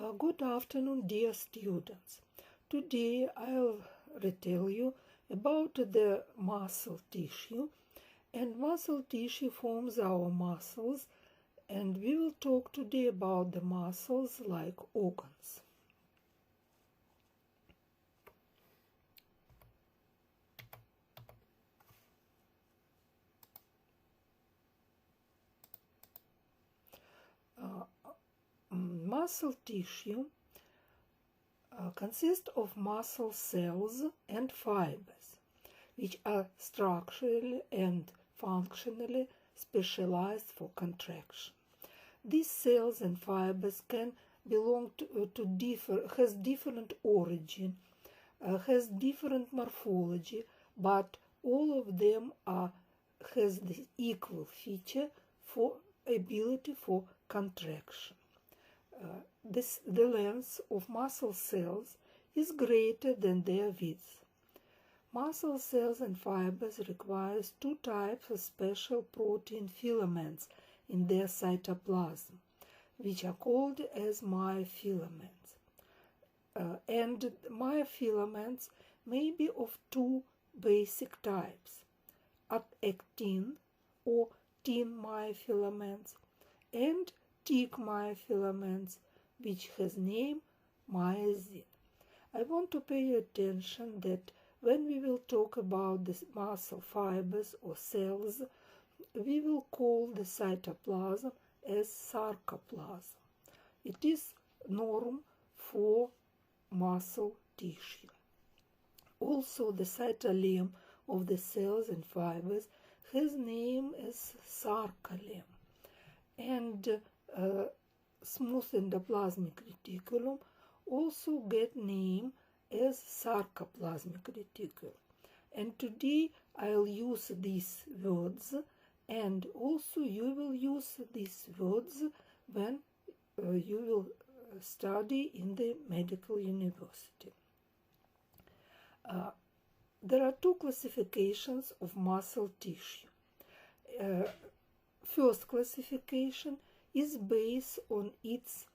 Good afternoon, dear students. Today I'll retell you about the muscle tissue, and muscle tissue forms our muscles, and we will talk today about the muscles like organs. Muscle tissue consists of muscle cells and fibers, which are structurally and functionally specialized for contraction. These cells and fibers can belong has different origin, has different morphology, but all of them has the equal feature for ability for contraction. The length of muscle cells is greater than their width. Muscle cells and fibers require two types of special protein filaments in their cytoplasm, which are called as myofilaments. And myofilaments may be of two basic types: actin or tin myofilaments and thick myofilaments, which has name myosin. I want to pay attention that when we will talk about the muscle fibers or cells, we will call the cytoplasm as sarcoplasm. It is norm for muscle tissue. Also, the cytosol of the cells and fibers has name as sarcolemma, and smooth endoplasmic reticulum also get name as sarcoplasmic reticulum. And today I'll use these words, and also you will use these words when you will study in the medical university. There are two classifications of muscle tissue. First classification is based on its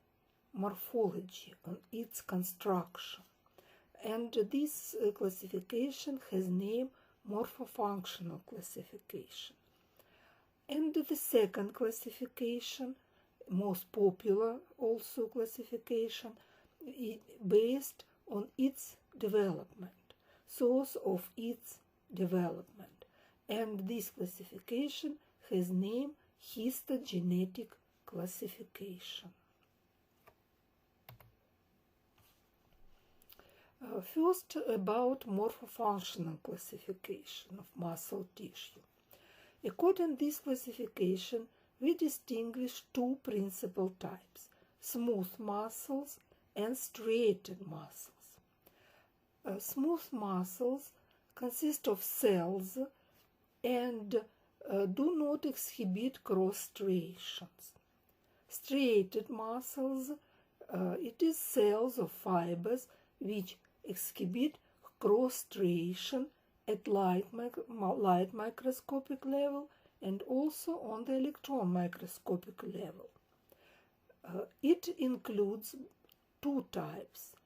morphology, on its construction. And this classification has name morphofunctional classification. And the second classification, most popular also classification, is based on its development, source of its development. And this classification has name histogenetic classification. First, about morphofunctional classification of muscle tissue. According to this classification, we distinguish two principal types: smooth muscles and striated muscles. Smooth muscles consist of cells and do not exhibit cross striations. Striated muscles, it is cells of fibers which exhibit cross striation at light microscopic level and also on the electron microscopic level. It includes two types: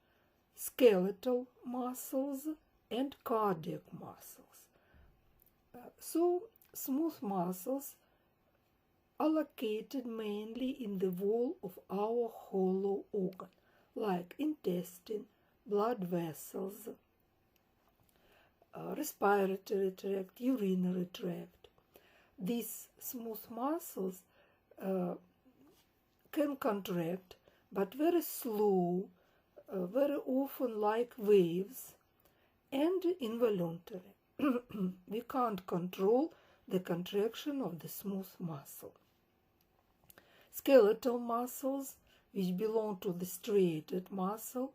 skeletal muscles and cardiac muscles. So smooth muscles are located mainly in the wall of our hollow organ, like intestine, blood vessels, respiratory tract, urinary tract. These smooth muscles can contract, but very slow, very often like waves, and involuntary. We can't control the contraction of the smooth muscle. Skeletal muscles, which belong to the striated muscle,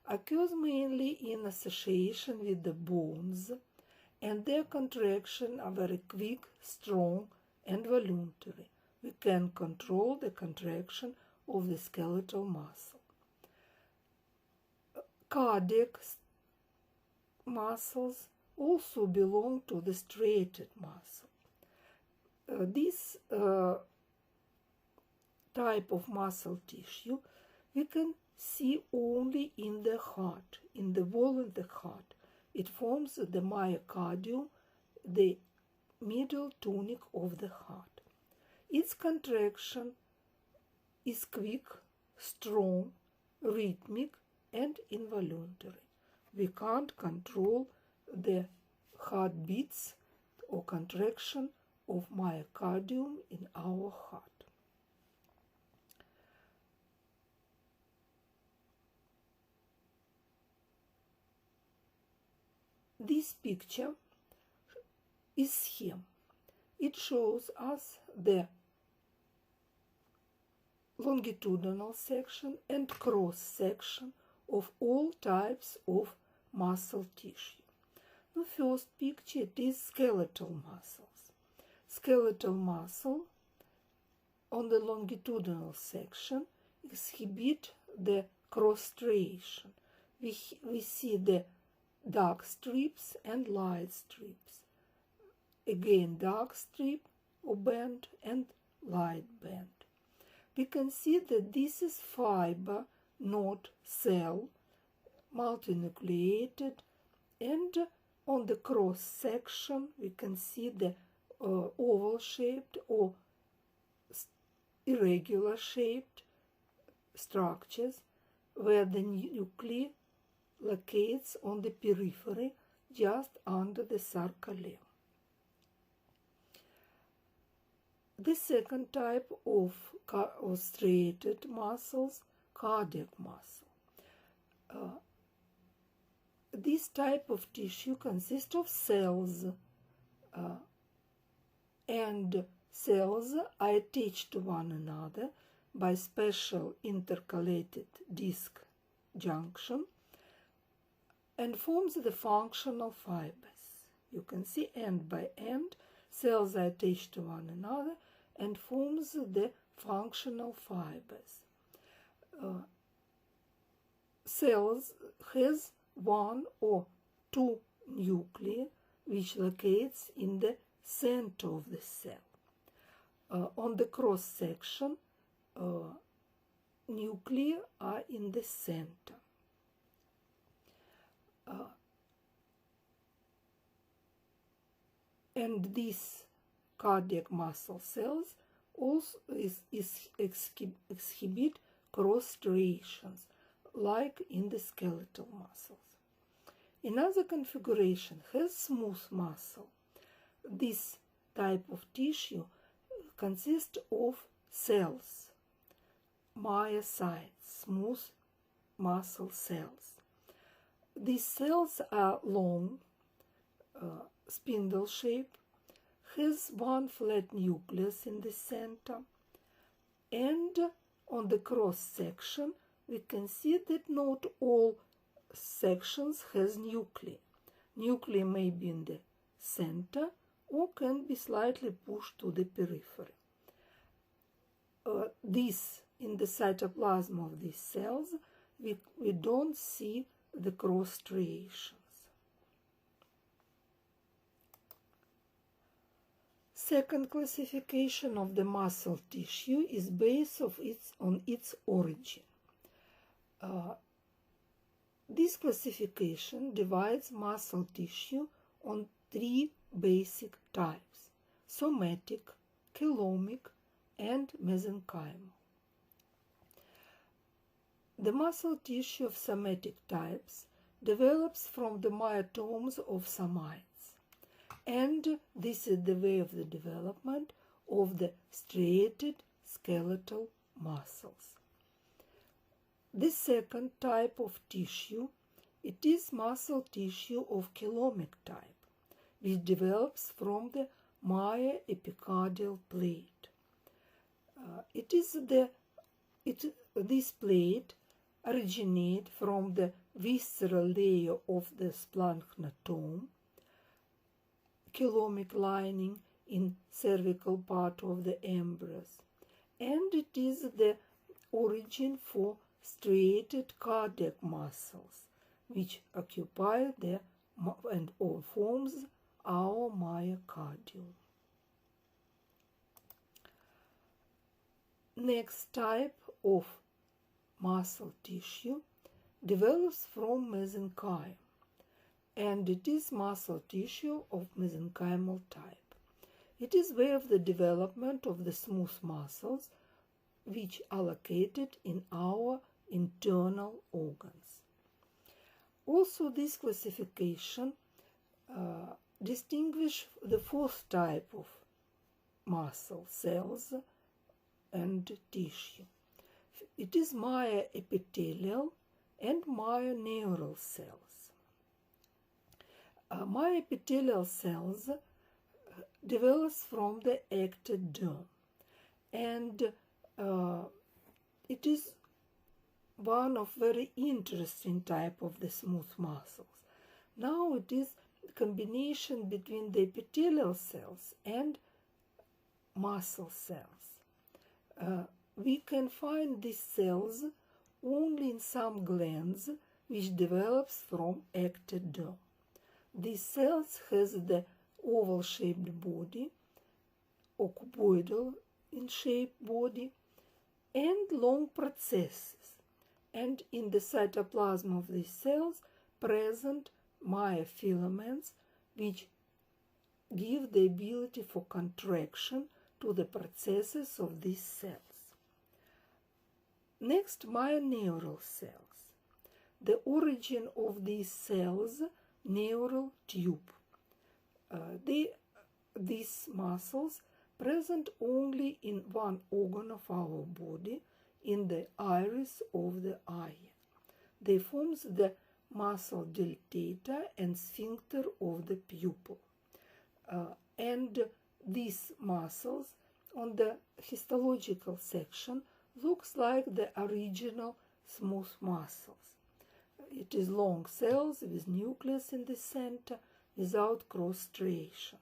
occurs mainly in association with the bones, and their contraction are very quick, strong, and voluntary. We can control the contraction of the skeletal muscle. Cardiac muscles also belong to the striated muscle. This type of muscle tissue we can see only in the heart, in the wall of the heart. It forms the myocardium, the middle tunic of the heart. Its contraction is quick, strong, rhythmic, and involuntary. We can't control the heartbeats or contraction of myocardium in our heart. This picture is scheme. It shows us the longitudinal section and cross section of all types of muscle tissue. The first picture, it is skeletal muscles. Skeletal muscle on the longitudinal section exhibit the cross striation. We see the dark strips and light strips. Again, dark strip or band and light band. We can see that this is fiber, not cell, multinucleated, and on the cross section we can see the oval shaped or irregular shaped structures where the nucleus locates on the periphery just under the sarcolemma. The second type of striated muscles, cardiac muscle. This type of tissue consists of cells, and cells are attached to one another by special intercalated disc junction and forms the functional fibers. You can see end by end, cells are attached to one another and forms the functional fibers. Cells has one or two nuclei which locates in the center of the cell. On the cross section, nuclei are in the center. And these cardiac muscle cells also exhibit cross striations, like in the skeletal muscles. Another configuration has smooth muscle. This type of tissue consists of cells, myocytes, smooth muscle cells. These cells are long, spindle shape, has one flat nucleus in the center, and on the cross section we can see that not all sections has nuclei. Nuclei may be in the center or can be slightly pushed to the periphery. This, in the cytoplasm of these cells, we don't see the cross striations. Second classification of the muscle tissue is based on its origin. This classification divides muscle tissue on three basic types: somatic, chelomic, and mesenchymal. The muscle tissue of somatic types develops from the myotomes of somites, and this is the way of the development of the striated skeletal muscles. The second type of tissue, it is muscle tissue of chelomic type, which develops from the myoepicardial plate. This plate originates from the visceral layer of the splanchnotom, chelomic lining in cervical part of the embryo, and it is the origin for striated cardiac muscles, which occupy or forms our myocardium. Next type of muscle tissue develops from mesenchyme, and it is muscle tissue of mesenchymal type. It is where the development of the smooth muscles which are located in our internal organs. Also, this classification distinguishes the fourth type of muscle cells and tissue. It is myoepithelial and myoneural cells. Myoepithelial cells develops from the ectoderm, and it is one of very interesting type of the smooth muscles. Now it is a combination between the epithelial cells and muscle cells. We can find these cells only in some glands which develops from ectoderm. These cells has the oval-shaped body, or cuboidal in shape body, and long processes. And in the cytoplasm of these cells present myofilaments which give the ability for contraction to the processes of these cells. Next, myoneural cells. The origin of these cells, neural tube. These muscles present only in one organ of our body, in the iris of the eye. They form the muscle dilatator and sphincter of the pupil. And these muscles on the histological section looks like the original smooth muscles. It is long cells with nucleus in the center without cross striations.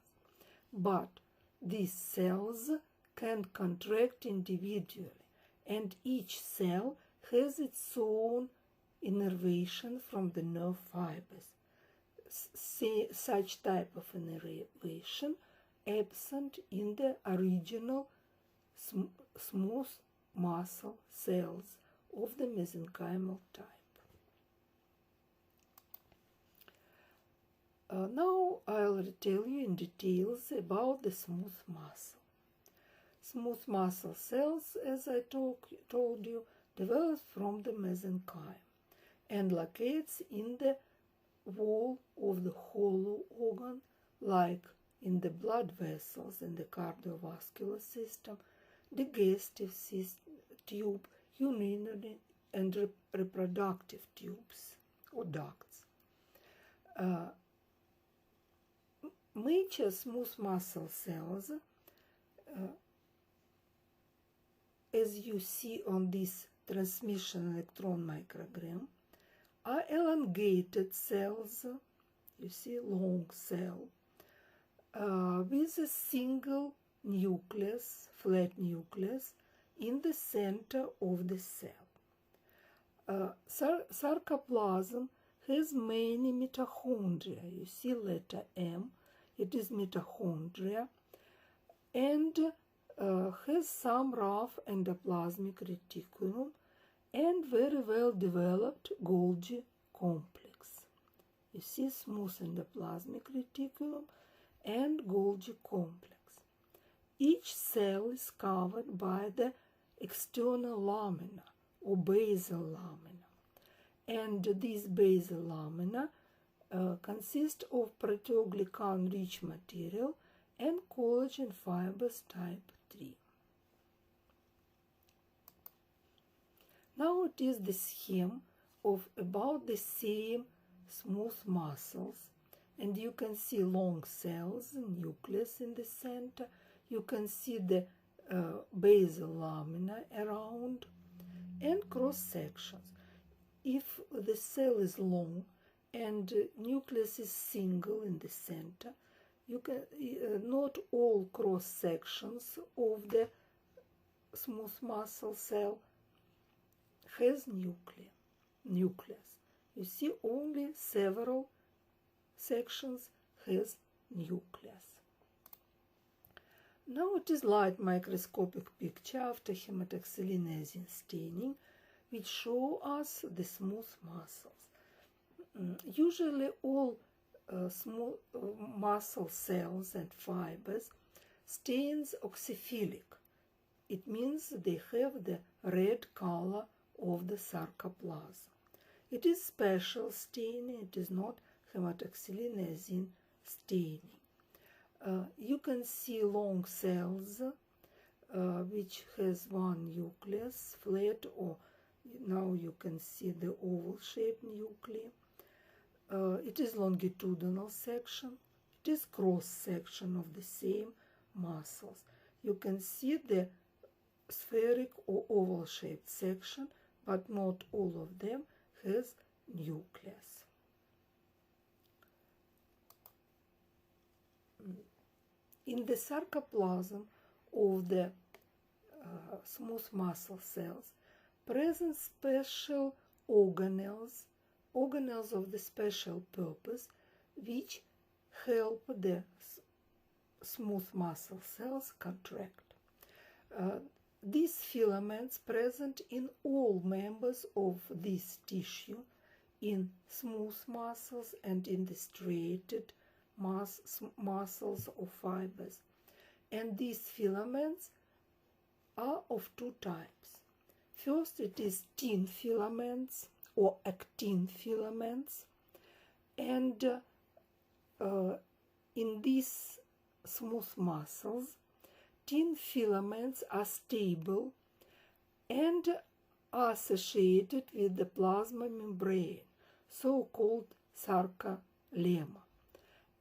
But these cells can contract individually, and each cell has its own innervation from the nerve fibers. Such type of innervation absent in the original smooth muscle cells of the mesenchymal type. Now I'll tell you in details about the smooth muscle. Smooth muscle cells, as I told you, develop from the mesenchyme and locates in the wall of the hollow organ, like in the blood vessels in the cardiovascular system, digestive tube, urinary and reproductive tubes or ducts. Major smooth muscle cells, as you see on this transmission electron microgram, are elongated cells, you see, long cell, with a single nucleus, flat nucleus, in the center of the cell. Sarcoplasm has many mitochondria. You see letter M, it is mitochondria, and has some rough endoplasmic reticulum and very well developed Golgi complex. You see smooth endoplasmic reticulum and Golgi complex. Each cell is covered by the external lamina or basal lamina, and these basal lamina consist of proteoglycan-rich material and collagen fibers type 3. Now it is the scheme of about the same smooth muscles, and you can see long cells, nucleus in the center. You can see the basal lamina around and cross sections. If the cell is long and nucleus is single in the center, you can not all cross sections of the smooth muscle cell has nucleus. You see only several sections has nucleus. Now it is light microscopic picture after hematoxylinase staining which show us the smooth muscles. Usually all smooth muscle cells and fibers stains oxyphilic. It means they have the red color of the sarcoplasm. It is special staining, it is not hematoxylin niacin staining. You can see long cells which has one nucleus, flat, or now you can see the oval-shaped nuclei. It is longitudinal section. It is cross-section of the same muscles. You can see the spheric or oval-shaped section, but not all of them has nucleus. In the sarcoplasm of the smooth muscle cells present special organelles of the special purpose, which help the smooth muscle cells contract. These filaments present in all members of this tissue, in smooth muscles and in the striated muscles or fibers. And these filaments are of two types. First, it is tin filaments or actin filaments, and in these smooth muscles, tin filaments are stable and are associated with the plasma membrane, so-called sarcolemma.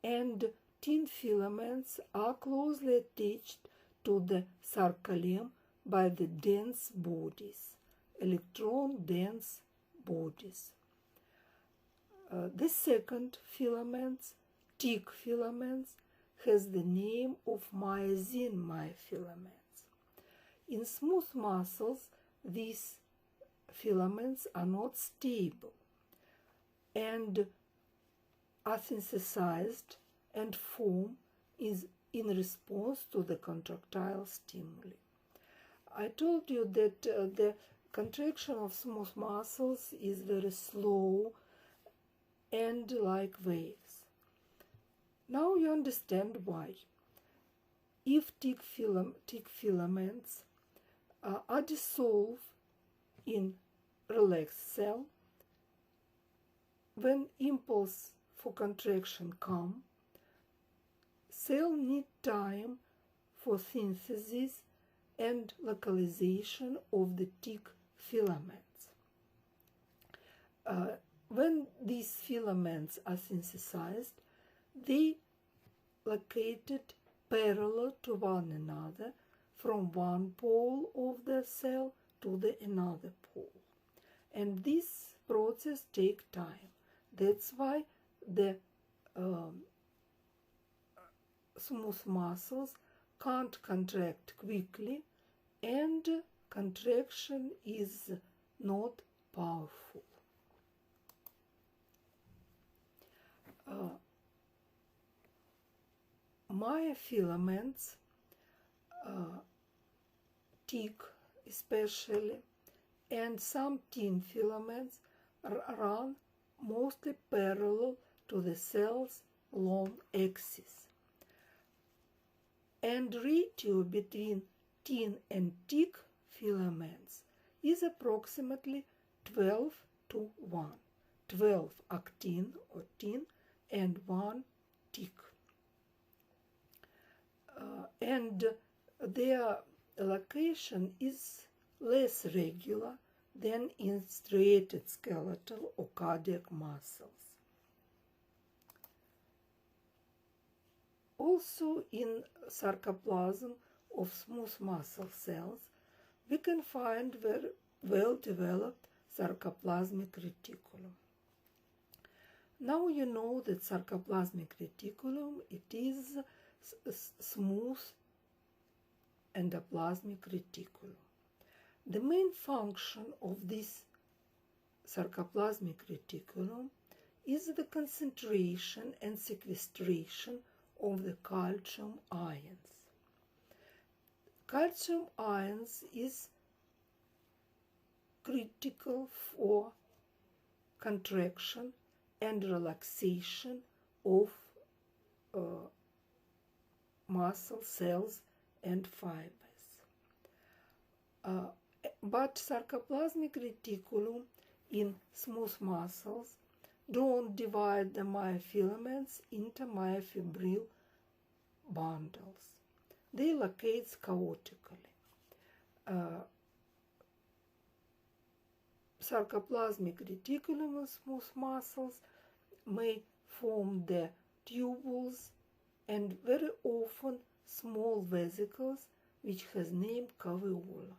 And tin filaments are closely attached to the sarcolemma by the dense bodies, electron-dense bodies. The second filaments, thick filaments, has the name of myosin myofilaments. In smooth muscles, these filaments are not stable and are synthesized and form in response to the contractile stimuli. I told you that the contraction of smooth muscles is very slow and like waves. Now you understand why. If thick filaments are dissolved in relaxed cell, when impulse for contraction come, cell need time for synthesis and localization of the thick filaments. When these filaments are synthesized, they located parallel to one another from one pole of the cell to the another pole. And this process takes time. That's why the smooth muscles can't contract quickly, and contraction is not powerful. Myofilaments, thick especially, and some tin filaments run mostly parallel to the cell's long axis. And ratio between tin and thick filaments is approximately 12 to 1. 12 actin or tin and 1 thick. And their location is less regular than in striated skeletal or cardiac muscles. Also in sarcoplasm of smooth muscle cells, we can find very well-developed sarcoplasmic reticulum. Now you know that sarcoplasmic reticulum, it is smooth endoplasmic reticulum. The main function of this sarcoplasmic reticulum is the concentration and sequestration of the calcium ions. Calcium ions is critical for contraction and relaxation of muscle cells and fibers. But sarcoplasmic reticulum in smooth muscles don't divide the myofilaments into myofibril bundles. They locate chaotically. Sarcoplasmic reticulum in smooth muscles may form the tubules and very often small vesicles which has name caveola.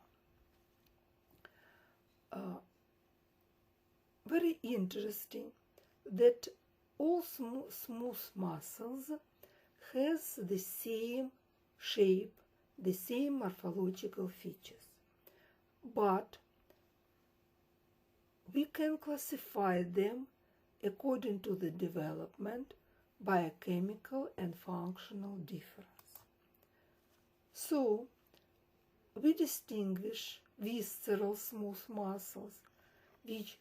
Very interesting that all smooth muscles has the same shape, the same morphological features, but we can classify them according to the development by a chemical and functional difference. So, we distinguish visceral smooth muscles, which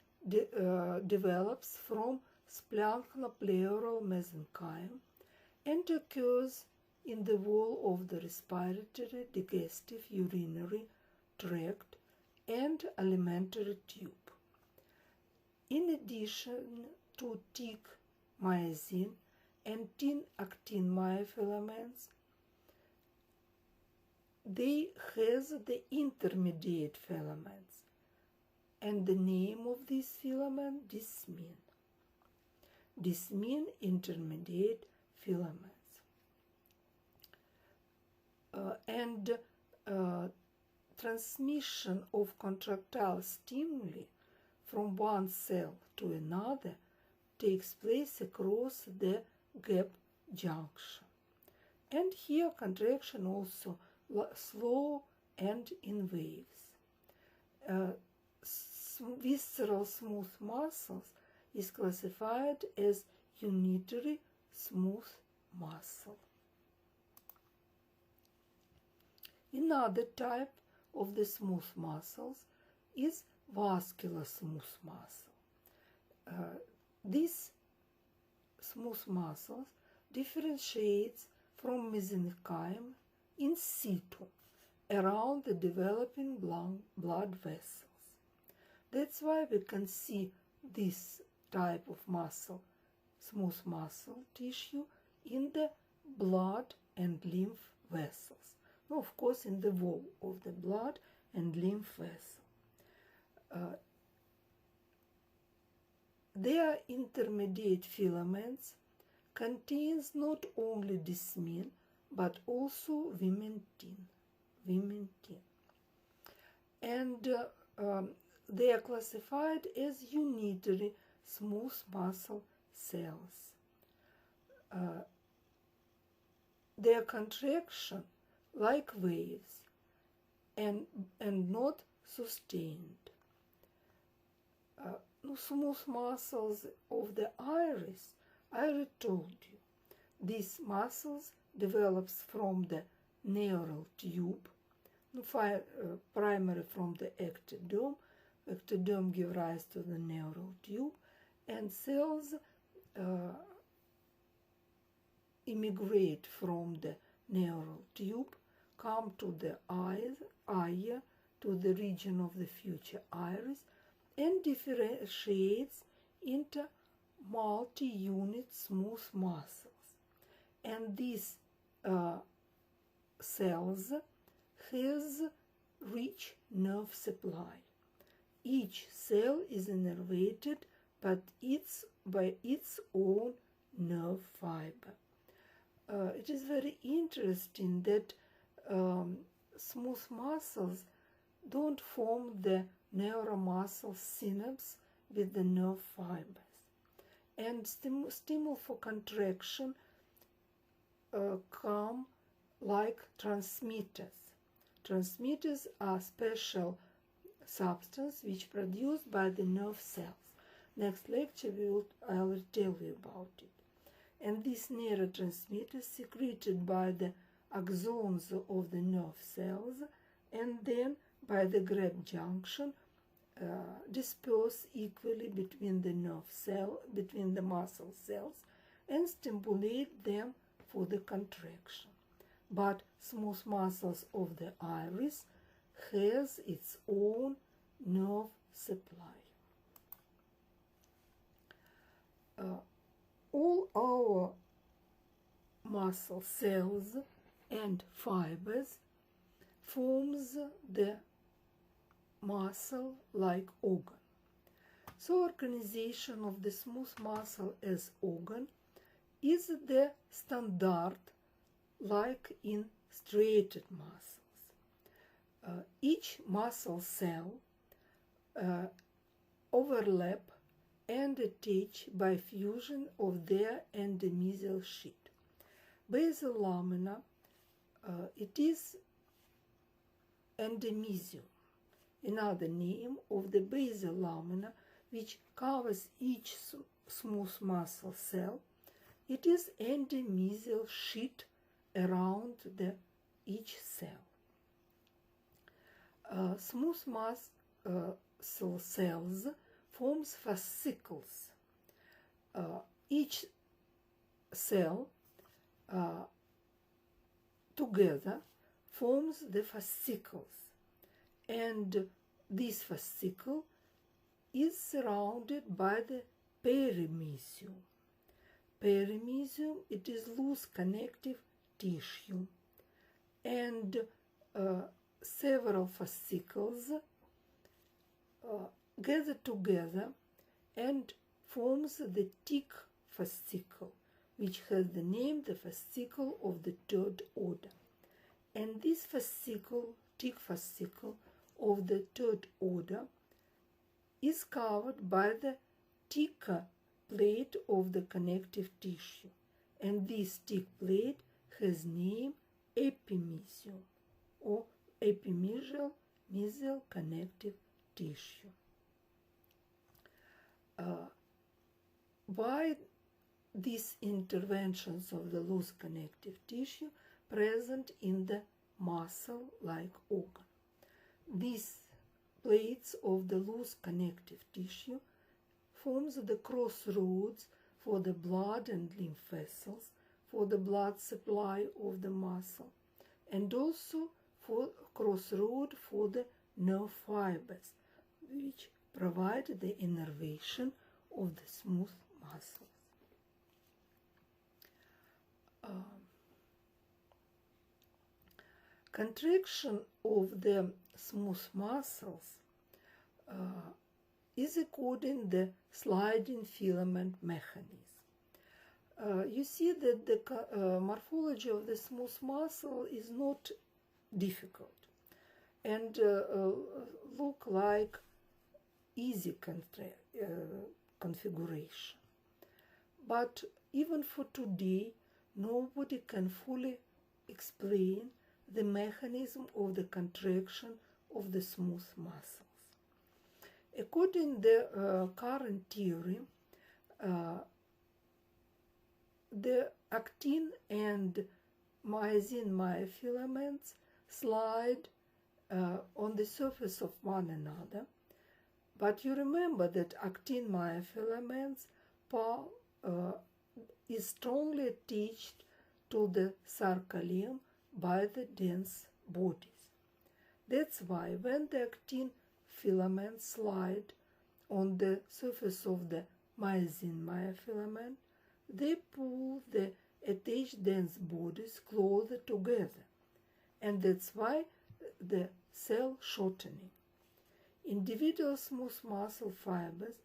develops from splanchnopleeural mesenchyme and occurs in the wall of the respiratory, digestive, urinary tract and alimentary tube. In addition to thick myosin and thin actin myofilaments, they have the intermediate filaments, and the name of this filament, Desmin. Desmin intermediate filaments. Transmission of contractile stimuli from one cell to another takes place across the gap junction. And here contraction also slow and in waves. Visceral smooth muscles is classified as unitary smooth muscle. Another type of the smooth muscles is vascular smooth muscle. This smooth muscles differentiates from mesenchyme in situ around the developing blood vessels. That's why we can see this type of muscle, smooth muscle tissue, in the blood and lymph vessels. Of course, in the wall of the blood and lymph vessel. Their intermediate filaments contains not only desmin but also vimentin. And they are classified as unitary smooth muscle cells. Their contraction like waves and not sustained. Smooth muscles of the iris, I already told you. These muscles develops from the neural tube, primarily from the ectoderm. Ectoderm gives rise to the neural tube, and cells immigrate from the neural tube, come to the eye, to the region of the future iris, and differentiates into multi-unit smooth muscles. And these cells has rich nerve supply. Each cell is innervated by its own nerve fiber. It is very interesting that smooth muscles don't form the neuromuscle synapse with the nerve fibers. And stimuli for contraction come like transmitters. Transmitters are special substance which produced by the nerve cells. Next lecture I will tell you about it. And these neurotransmitters secreted by the axons of the nerve cells and then by the gap junction disperse equally between between the muscle cells, and stimulate them for the contraction. But smooth muscles of the iris has its own nerve supply. All our muscle cells and fibers forms the muscle-like organ. So organization of the smooth muscle as organ is the standard like in striated muscles. Each muscle cell overlap and attach by fusion of their endomysial sheet. Basal lamina, it is endomysium, another name of the basal lamina, which covers each smooth muscle cell. It is endomysial sheet around each cell. Smooth muscle cells forms fascicles. Each cell together forms the fascicles, and this fascicle is surrounded by the perimysium. Perimysium, it is loose connective tissue, and several fascicles gather together and forms the thick fascicle, which has the name the fascicle of the third order. And this fascicle, thick fascicle of the third order, is covered by the thicker plate of the connective tissue, and this thick plate has name epimysium or epimysial connective tissue. By these interventions of the loose connective tissue present in the muscle-like organ, these plates of the loose connective tissue forms the crossroads for the blood and lymph vessels, for the blood supply of the muscle, and also for crossroad for the nerve fibers, which provide the innervation of the smooth muscles. Contraction of the smooth muscles is according the sliding filament mechanism. You see that the morphology of the smooth muscle is not difficult and look like easy configuration. But even for today, nobody can fully explain the mechanism of the contraction of the smooth muscles. According to the current theory, the actin and myosin myofilaments slide on the surface of one another, but you remember that actin myofilaments is strongly attached to the sarcolemma by the dense bodies. That's why when the actin filaments slide on the surface of the myosin myofilament, they pull the attached dense bodies closer together, and that's why the cell shortening. Individual smooth muscle fibers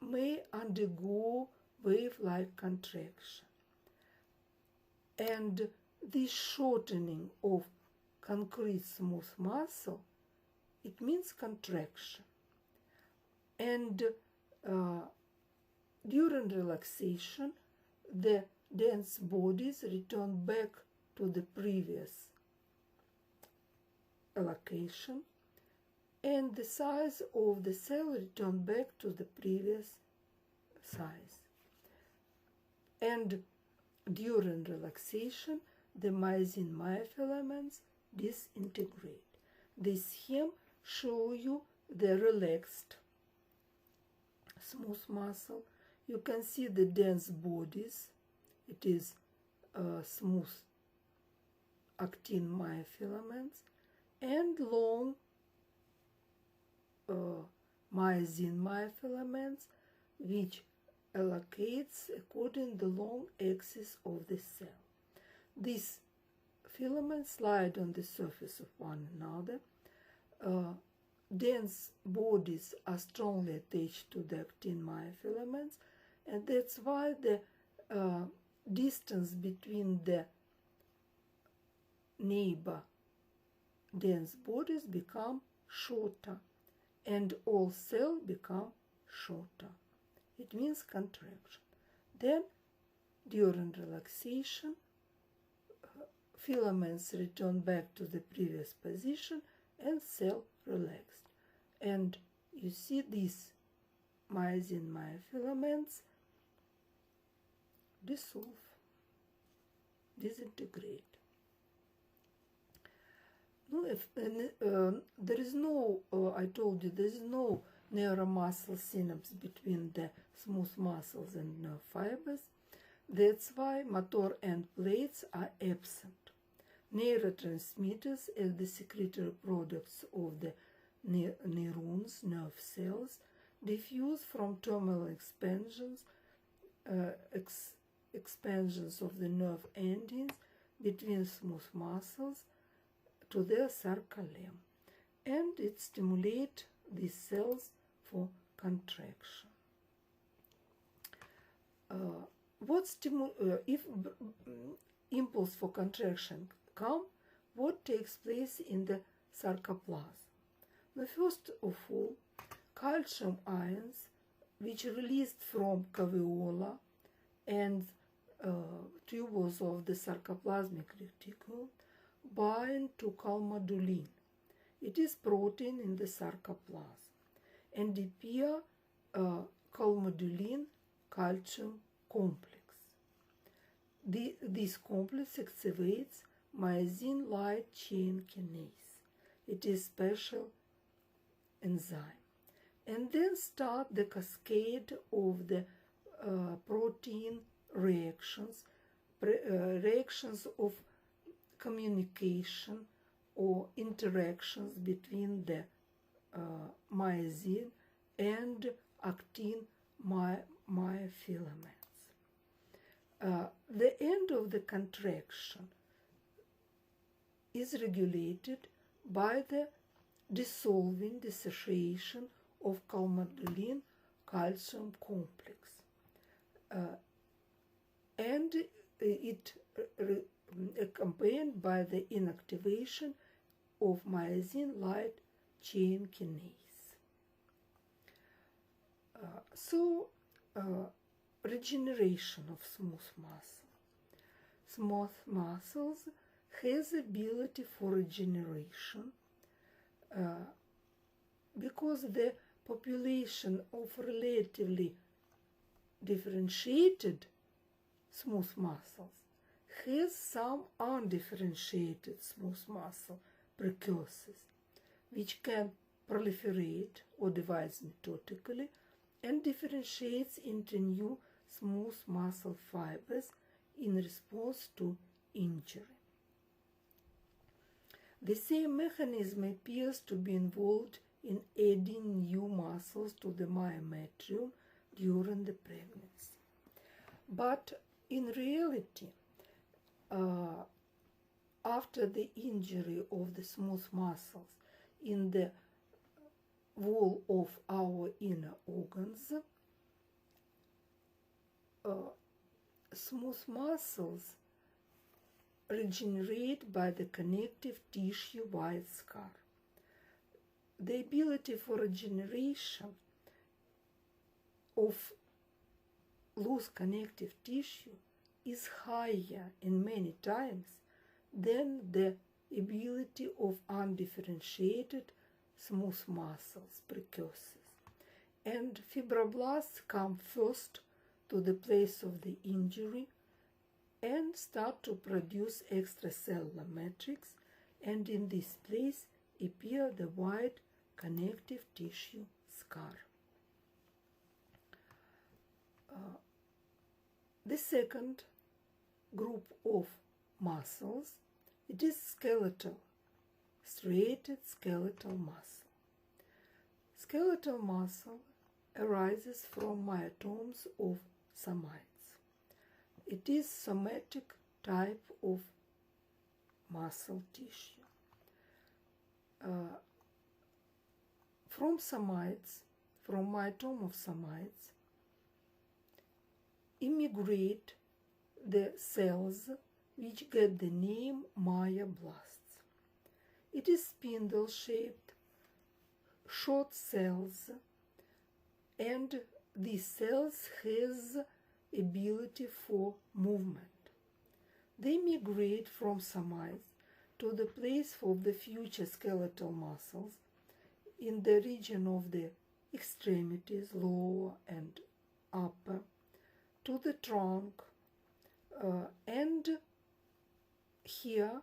may undergo wave-like contraction, and this shortening of concrete smooth muscle, it means contraction. And during relaxation, the dense bodies return back to the previous allocation, and the size of the cell return back to the previous size. And during relaxation, the myosin myofilaments disintegrate. This scheme shows you the relaxed smooth muscle. You can see the dense bodies. It is smooth actin myofilaments and long myosin myofilaments, which allocates according the long axis of the cell. These filaments slide on the surface of one another. Dense bodies are strongly attached to the actin myofilaments, and that's why the distance between the neighbor dense bodies become shorter, and all cells become shorter. It means contraction. Then, during relaxation, filaments return back to the previous position and cell relaxed. And you see these myosin myofilaments dissolve, disintegrate. No, there is no, I told you, there is no neuromuscle synapse between the smooth muscles and nerve fibers. That's why motor end plates are absent. Neurotransmitters, as the secretory products of the neurons, nerve cells, diffuse from terminal expansions, expansions of the nerve endings between smooth muscles to their sarcolemma, and it stimulates these cells for contraction. If impulse for contraction come, what takes place in the sarcoplasm? First of all, calcium ions, which are released from caveola and tubules of the sarcoplasmic reticulum, bind to calmodulin. It is protein in the sarcoplasm, and appear calmodulin calcium complex. This complex activates myosin light chain kinase. It is special enzyme, and then start the cascade of the protein reactions, reactions of communication or interactions between the myosin and actin myofilaments. The end of the contraction is regulated by the dissociation of calmodulin calcium complex, and it accompanied by the inactivation of myosin light chain kinase. Regeneration of smooth muscle. Smooth muscles has ability for regeneration because the population of relatively differentiated smooth muscles has some undifferentiated smooth muscle precursors, which can proliferate or divide mitotically and differentiates into new smooth muscle fibers in response to injury. The same mechanism appears to be involved in adding new muscles to the myometrium during the pregnancy. But in reality, after the injury of the smooth muscles in the wall of our inner organs, smooth muscles regenerate by the connective tissue white scar. The ability for regeneration of loose connective tissue is higher in many times than the ability of undifferentiated smooth muscles precursors. And fibroblasts come first to the place of the injury and start to produce extracellular matrix, and in this place appear the white connective tissue scar. The second group of muscles, it is skeletal, striated skeletal muscle. Skeletal muscle arises from myotomes of somites. It is somatic type of muscle tissue. From somites, from myotome of somites, immigrate the cells which get the name myoblasts. It is spindle-shaped, short cells, and these cells has ability for movement. They migrate from somites to the place of the future skeletal muscles in the region of the extremities, lower and upper, to the trunk, and here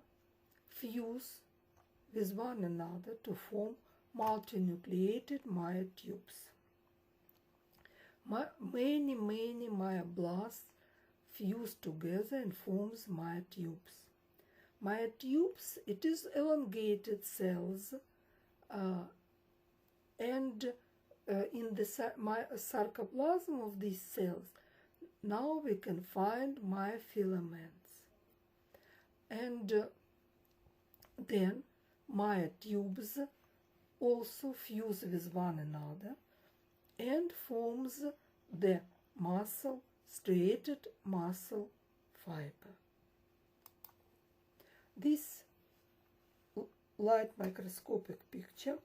fuse with one another to form multinucleated myotubes. Many myoblasts fuse together and forms myotubes. Myotubes, it is elongated cells, and in the sarcoplasm of these cells, now we can find myofilaments. And then myotubes also fuse with one another and forms the muscle, striated muscle fiber. This light microscopic picture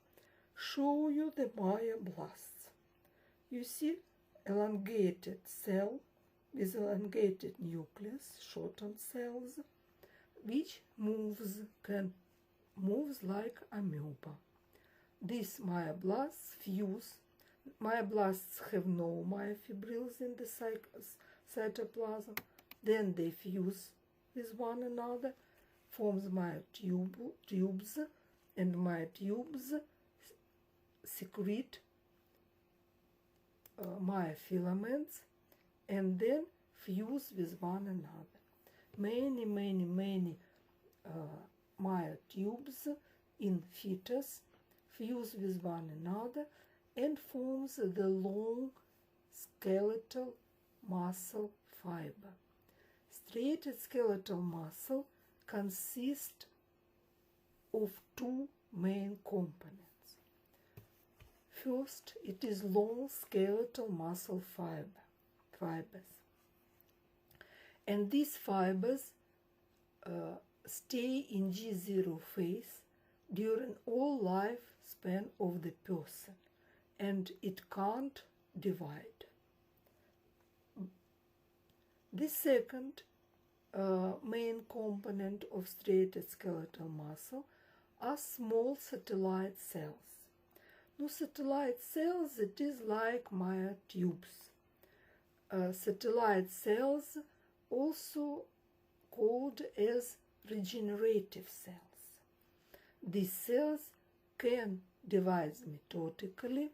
shows you the myoblasts. You see elongated cell with elongated nucleus, shortened cells, which moves like amoeba. These myoblasts fuse. Myoblasts have no myofibrils in the cytoplasm. Then they fuse with one another, forms myotubes, and myotubes secrete myofilaments and then fuse with one another. Many myotubes in fetus fuse with one another and forms the long skeletal muscle fiber. Striated skeletal muscle consists of two main components. First, it is long skeletal muscle fibers. And these fibers stay in G0 phase during all lifespan of the person, and it can't divide. The second main component of striated skeletal muscle are small satellite cells. Now, satellite cells, it is like myotubes. Satellite cells also called as regenerative cells. These cells can divide methodically,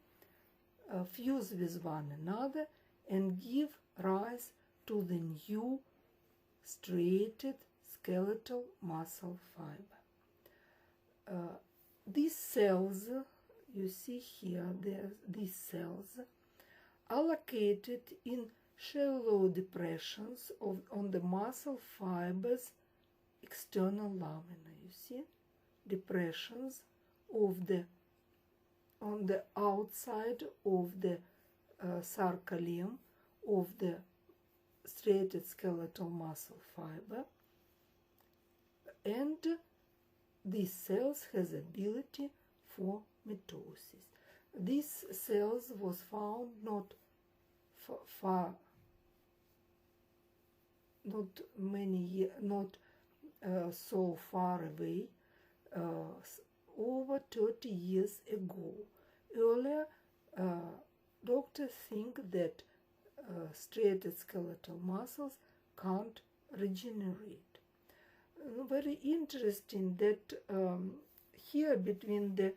fuse with one another, and give rise to the new striated skeletal muscle fiber. These cells, you see here, these cells are located in shallow depressions on the muscle fibers external lamina. You see depressions on the outside of the sarcolemma of the striated skeletal muscle fiber, and these cells has ability for mitosis. These cells was found not so far away, over 30 years ago. Earlier, doctors think that striated skeletal muscles can't regenerate. Very interesting that here between the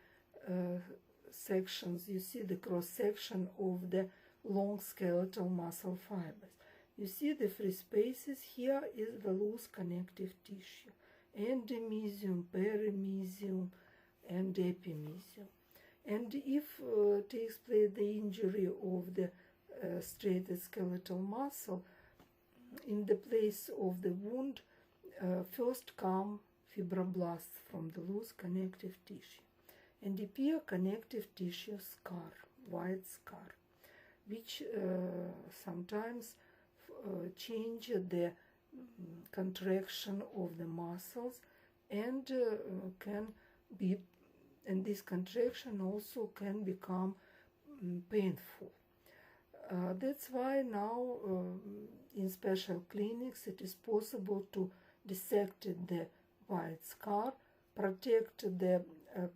sections, you see the cross section of the long skeletal muscle fibers. You see the free spaces. Here is the loose connective tissue, endomysium, perimysium, and epimysium. And if takes place the injury of the striated skeletal muscle, in the place of the wound first come fibroblasts from the loose connective tissue and appear connective tissue scar, white scar, which sometimes change the contraction of the muscles and this contraction also can become painful. That's why now in special clinics it is possible to dissect the white scar, protect the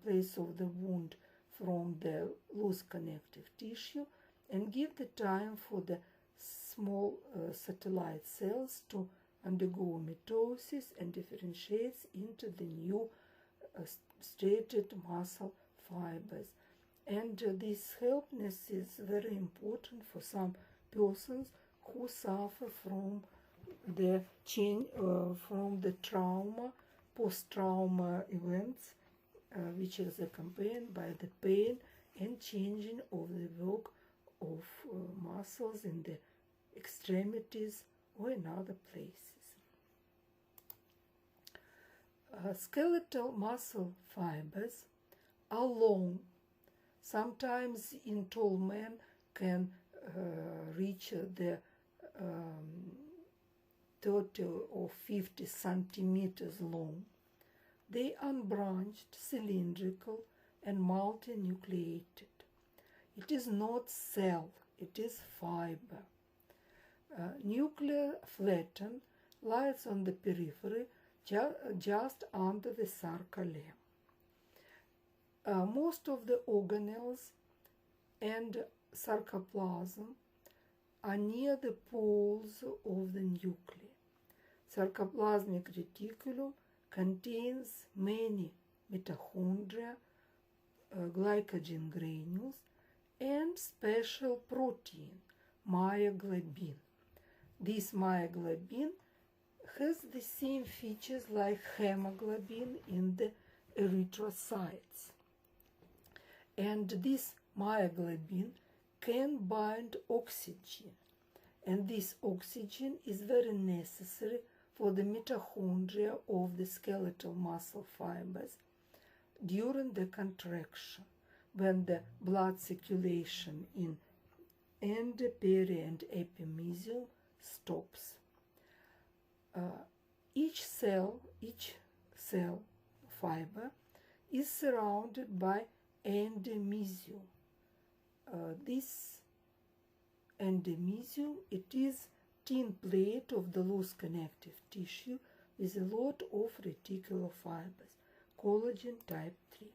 place of the wound from the loose connective tissue, and give the time for the small satellite cells to undergo mitosis and differentiates into the new striated muscle fibers. And this helpness is very important for some persons who suffer from the trauma, post-trauma events, which is accompanied by the pain and changing of the work of muscles in the extremities or in other places. Skeletal muscle fibers are long. Sometimes in tall men can reach the 30 or 50 centimeters long. They are unbranched, cylindrical, and multinucleated. It is not cell, it is fiber. Nuclear flattened lies on the periphery just under the sarcolemma. Most of the organelles and sarcoplasm are near the poles of the nuclei. Sarcoplasmic reticulum contains many mitochondria, glycogen granules, and special protein, myoglobin. This myoglobin has the same features like hemoglobin in the erythrocytes. And this myoglobin can bind oxygen, and this oxygen is very necessary for the mitochondria of the skeletal muscle fibers during the contraction, when the blood circulation in end, peri, and epimysium stops. Each cell fiber is surrounded by endomysium. This endomysium, it is thin plate of the loose connective tissue with a lot of reticular fibers, collagen type 3.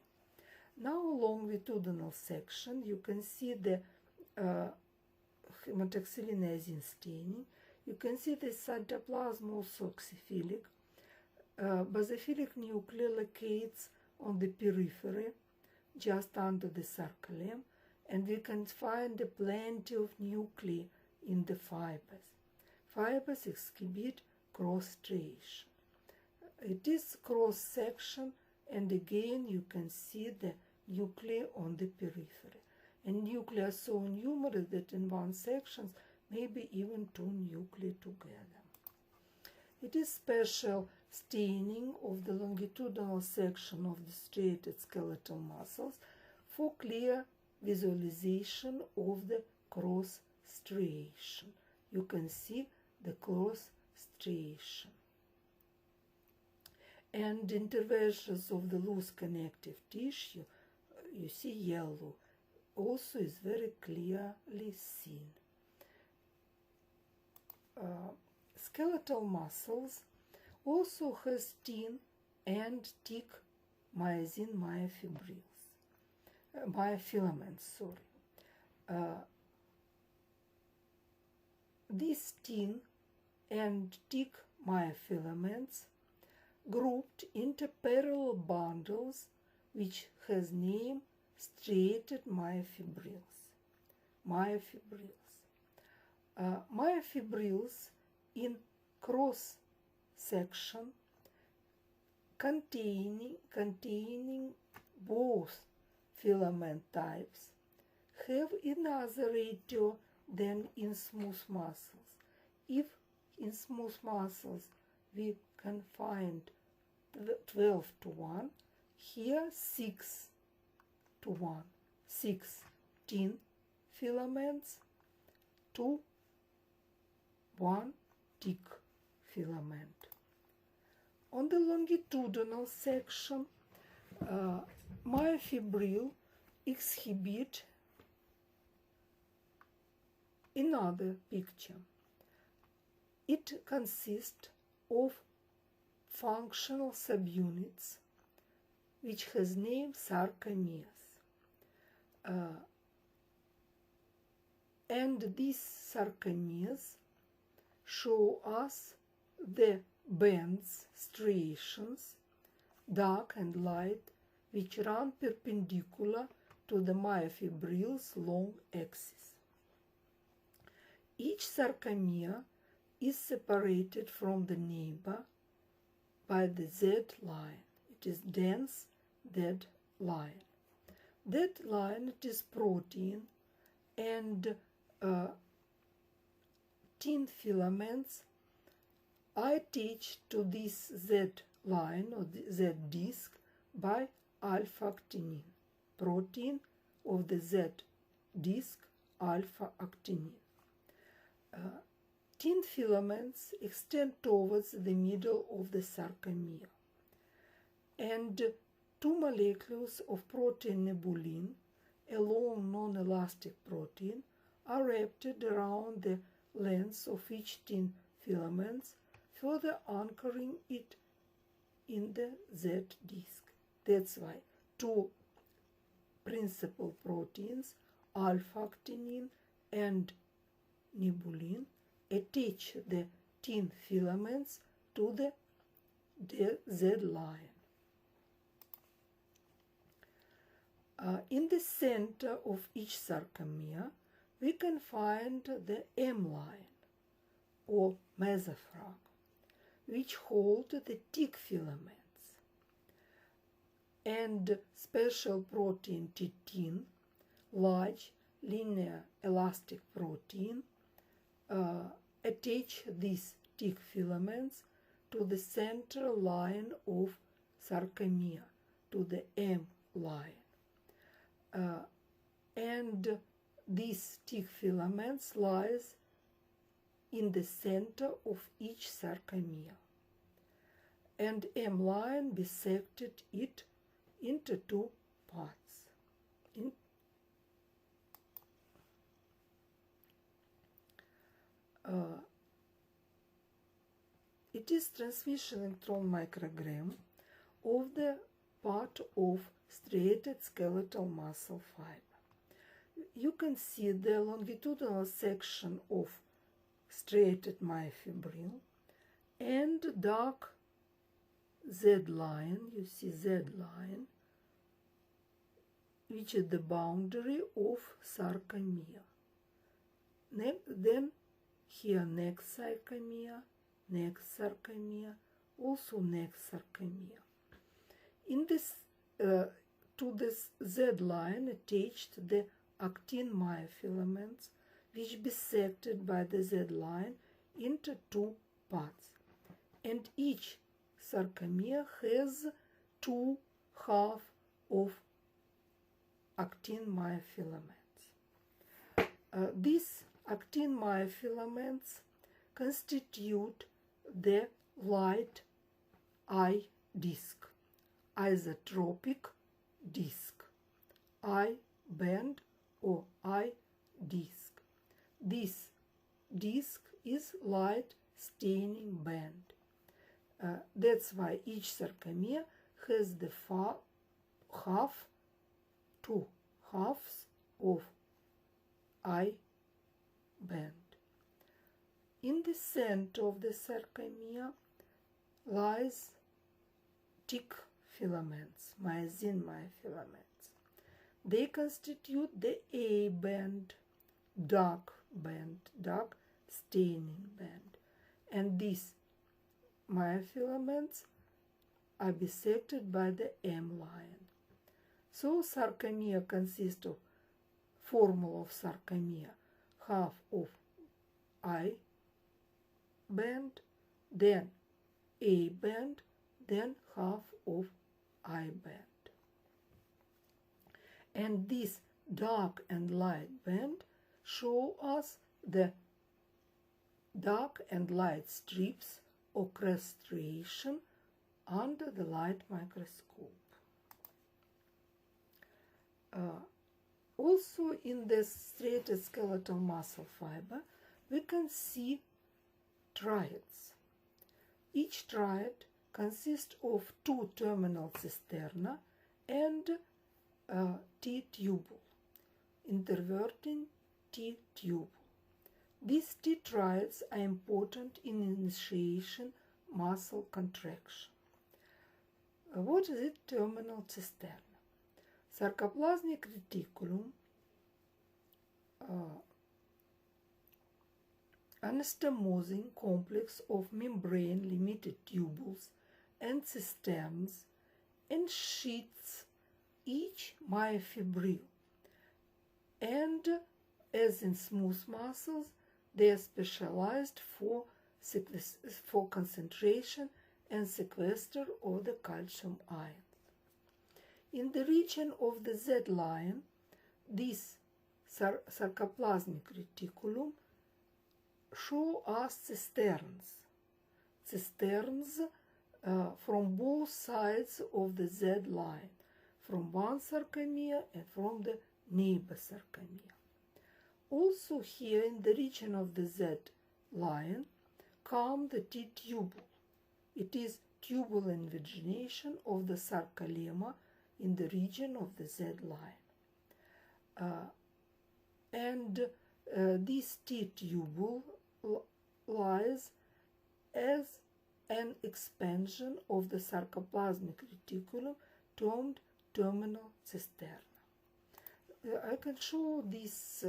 Now longitudinal section, you can see the hematoxylin staining. You can see the cytoplasm also oxyphilic. Basophilic nucleus locates on the periphery, just under the sarcolemma, and we can find plenty of nuclei in the fibers. Fibers exhibit cross striation. It is cross section, and again you can see the nuclei on the periphery. And nuclei are so numerous that in one section maybe even 2 nuclei together. It is special staining of the longitudinal section of the striated skeletal muscles for clear visualization of the cross striation. You can see the cross striation. And interventions of the loose connective tissue, you see yellow, also is very clearly seen. Skeletal muscles also has thin and thick myosin myofilaments. These thin and thick myofilaments grouped into parallel bundles which has name striated myofibrils. Myofibrils in cross section containing both filament types have another ratio than in smooth muscles. If in smooth muscles we can find 12:1, here 6:1, 16 filaments to 1 thick filament. On the longitudinal section, myofibril exhibit another picture. It consists of functional subunits which has name sarcomeres. And these sarcomeres show us the bands, striations, dark and light, which run perpendicular to the myofibril's long axis. Each sarcomere is separated from the neighbor by the Z line. It is dense Z line. That line, it is protein, and thin filaments are attached to this Z line or the Z disc by alpha-actinin, protein of the Z disc alpha-actinin. Thin filaments extend towards the middle of the sarcomere, and two molecules of protein nebulin, a long non-elastic protein, are wrapped around the length of each thin filament, further anchoring it in the Z disc. That's why two principal proteins, alpha-actinin and nebulin, attach the thin filaments to the Z line. In the center of each sarcomere, we can find the M line or mesophrag, which hold the thick filaments, and special protein titin, large linear elastic protein, attach these thick filaments to the center line of sarcomere, to the M line. And these thick filaments lies in the center of each sarcomere, and M line bisected it into two parts. It is transmission electron microgram of the part of striated skeletal muscle fiber. You can see the longitudinal section of striated myofibril and dark Z line, you see Z line, which is the boundary of sarcomere. Then here next sarcomere, also next sarcomere. In this, to this Z line attached the actin myofilaments, which bisected by the Z line into two parts, and each sarcomere has two halves of actin myofilaments. These actin myofilaments constitute the light I disc, isotropic disc, I band or I disc. This disc is light staining band. That's why each sarcomere has the two halves of I band. In the center of the sarcomere lies thick filaments, myosin myofilaments. They constitute the A band, dark staining band, and these myofilaments are bisected by the M line. So sarcomere consists of formula of sarcomere, half of I band, then A band, then half of I band. And this dark and light band show us the dark and light strips of crest striation under the light microscope. Also in the striated skeletal muscle fiber we can see triads. Each triad consists of two terminal cisterna and T-tubule, interverting T-tubule. These T-triads are important in initiation muscle contraction. What is it? Terminal cisterna. Sarcoplasmic reticulum, anastomosing complex of membrane-limited tubules and cisterns ensheaths each myofibril, and as in smooth muscles, they are specialized for concentration and sequester of the calcium ions. In the region of the Z line, this sarcoplasmic reticulum show us cisterns from both sides of the Z line, from one sarcomere and from the neighbor sarcomere. Also here in the region of the Z line come the T-tubule. It is tubule invagination of the sarcolemma in the region of the Z line. This T-tubule lies as an expansion of the sarcoplasmic reticulum termed terminal cisterna. I can show this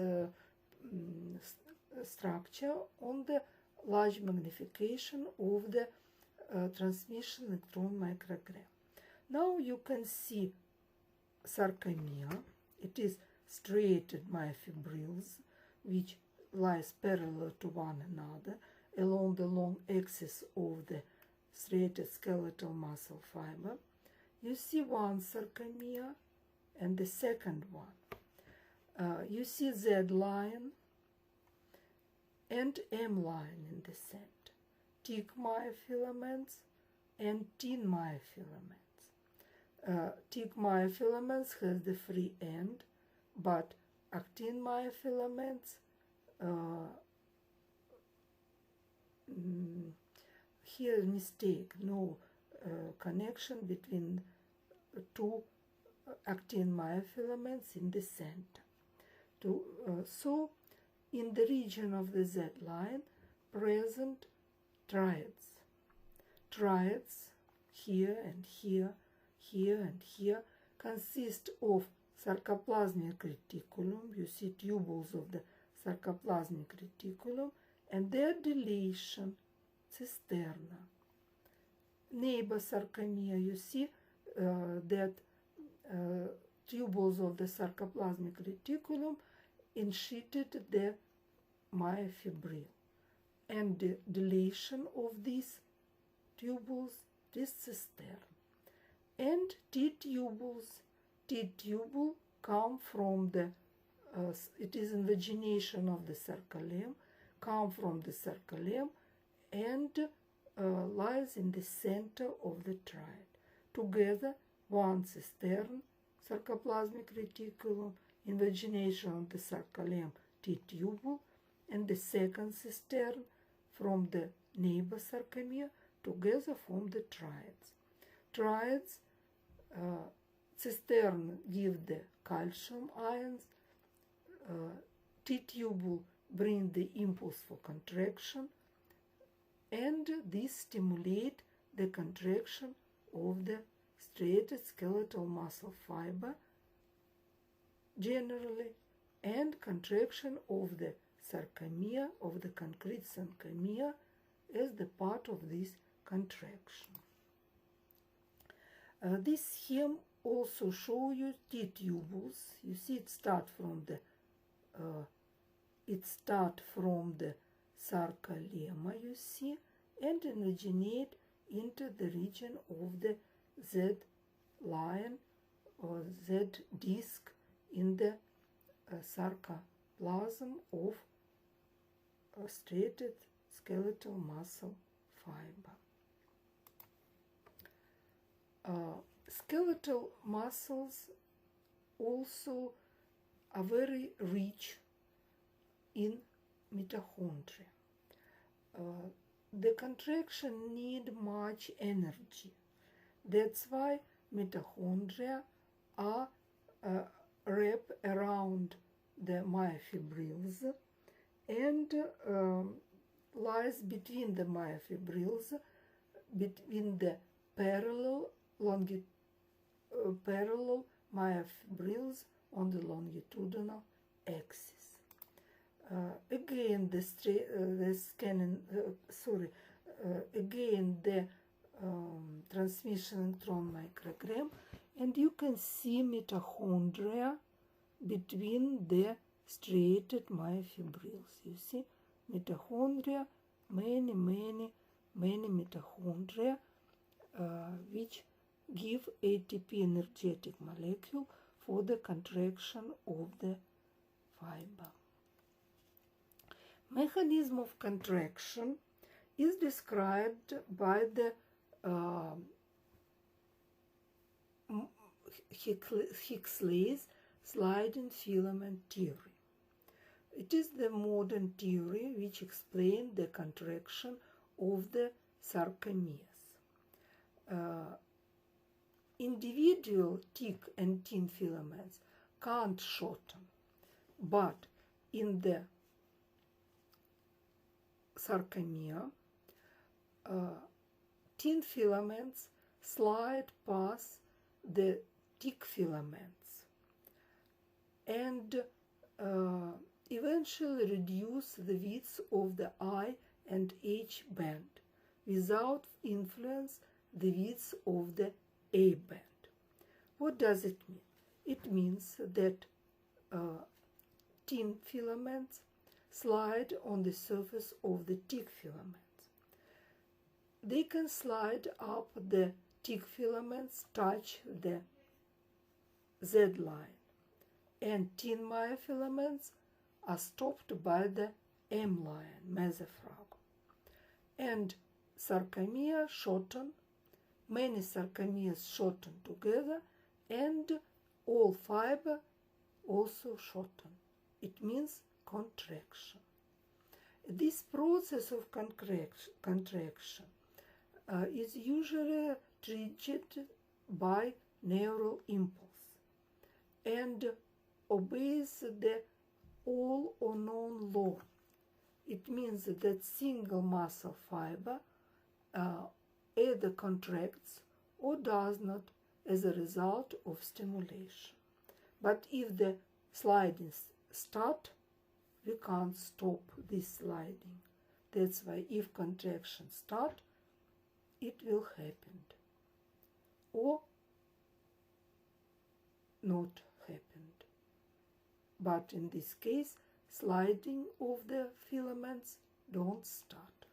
structure on the large magnification of the transmission electron microgram. Now you can see sarcomere. It is striated myofibrils which lies parallel to one another along the long axis of the striated skeletal muscle fiber. You see one sarcomere and the second one. You see Z line and M line in the center, thick myofilaments and thin myofilaments. Thick myofilaments has the free end, but actin myofilaments here mistake, no connection between two actin myofilaments in the center. So in the region of the Z line present triads. Triads here and here, here and here consist of sarcoplasmic reticulum. You see tubules of the sarcoplasmic reticulum and their dilation cisterna. Neighbor sarcomere, you see that tubules of the sarcoplasmic reticulum ensheathed the myofibril, and the dilation of these tubules, this cistern. And T-tubules, T-tubule come from the, it is invagination of the sarcolemma, come from the sarcolemma and lies in the center of the triad. Together, one cistern, sarcoplasmic reticulum, invagination of the sarcolemma, T-tubule, and the second cistern from the neighbor sarcomere together form the triads. Triads, cistern give the calcium ions, T-tubule bring the impulse for contraction, and this stimulate the contraction of the striated skeletal muscle fiber generally, and contraction of the sarcomere, of the concrete sarcomere, as the part of this contraction. This scheme also shows you T-tubules. You see it start from the sarcolemma, you see, and originate into the region of the Z line or Z disc in the sarcoplasm of a striated skeletal muscle fiber. Skeletal muscles also are very rich in mitochondria. The contraction need much energy. That's why mitochondria are wrapped around the myofibrils and lies between the myofibrils, between the parallel myofibrils on the longitudinal axis. Again, the transmission electron microgram, and you can see mitochondria between the striated myofibrils. You see mitochondria, many mitochondria, which give ATP energetic molecule for the contraction of the fiber. Mechanism of contraction is described by the Huxley's sliding filament theory. It is the modern theory which explains the contraction of the sarcomeres. Individual thick and thin filaments can't shorten, but in the sarcomere, thin filaments slide past the thick filaments and eventually reduce the width of the I and H band without influence the width of the A band. What does it mean? It means that thin filaments slide on the surface of the thick filaments. They can slide up the thick filaments, touch the Z line, and thin myofilaments are stopped by the M line, mesophragm. And sarcomere shorten, many sarcomeres shorten together, and all fiber also shorten. It means contraction. This process of contraction is usually triggered by neural impulse and obeys the all or none law. It means that single muscle fiber either contracts or does not as a result of stimulation. But if the sliding starts, we can't stop this sliding. That's why if contraction starts, it will happen or not happen. But in this case, sliding of the filaments don't start.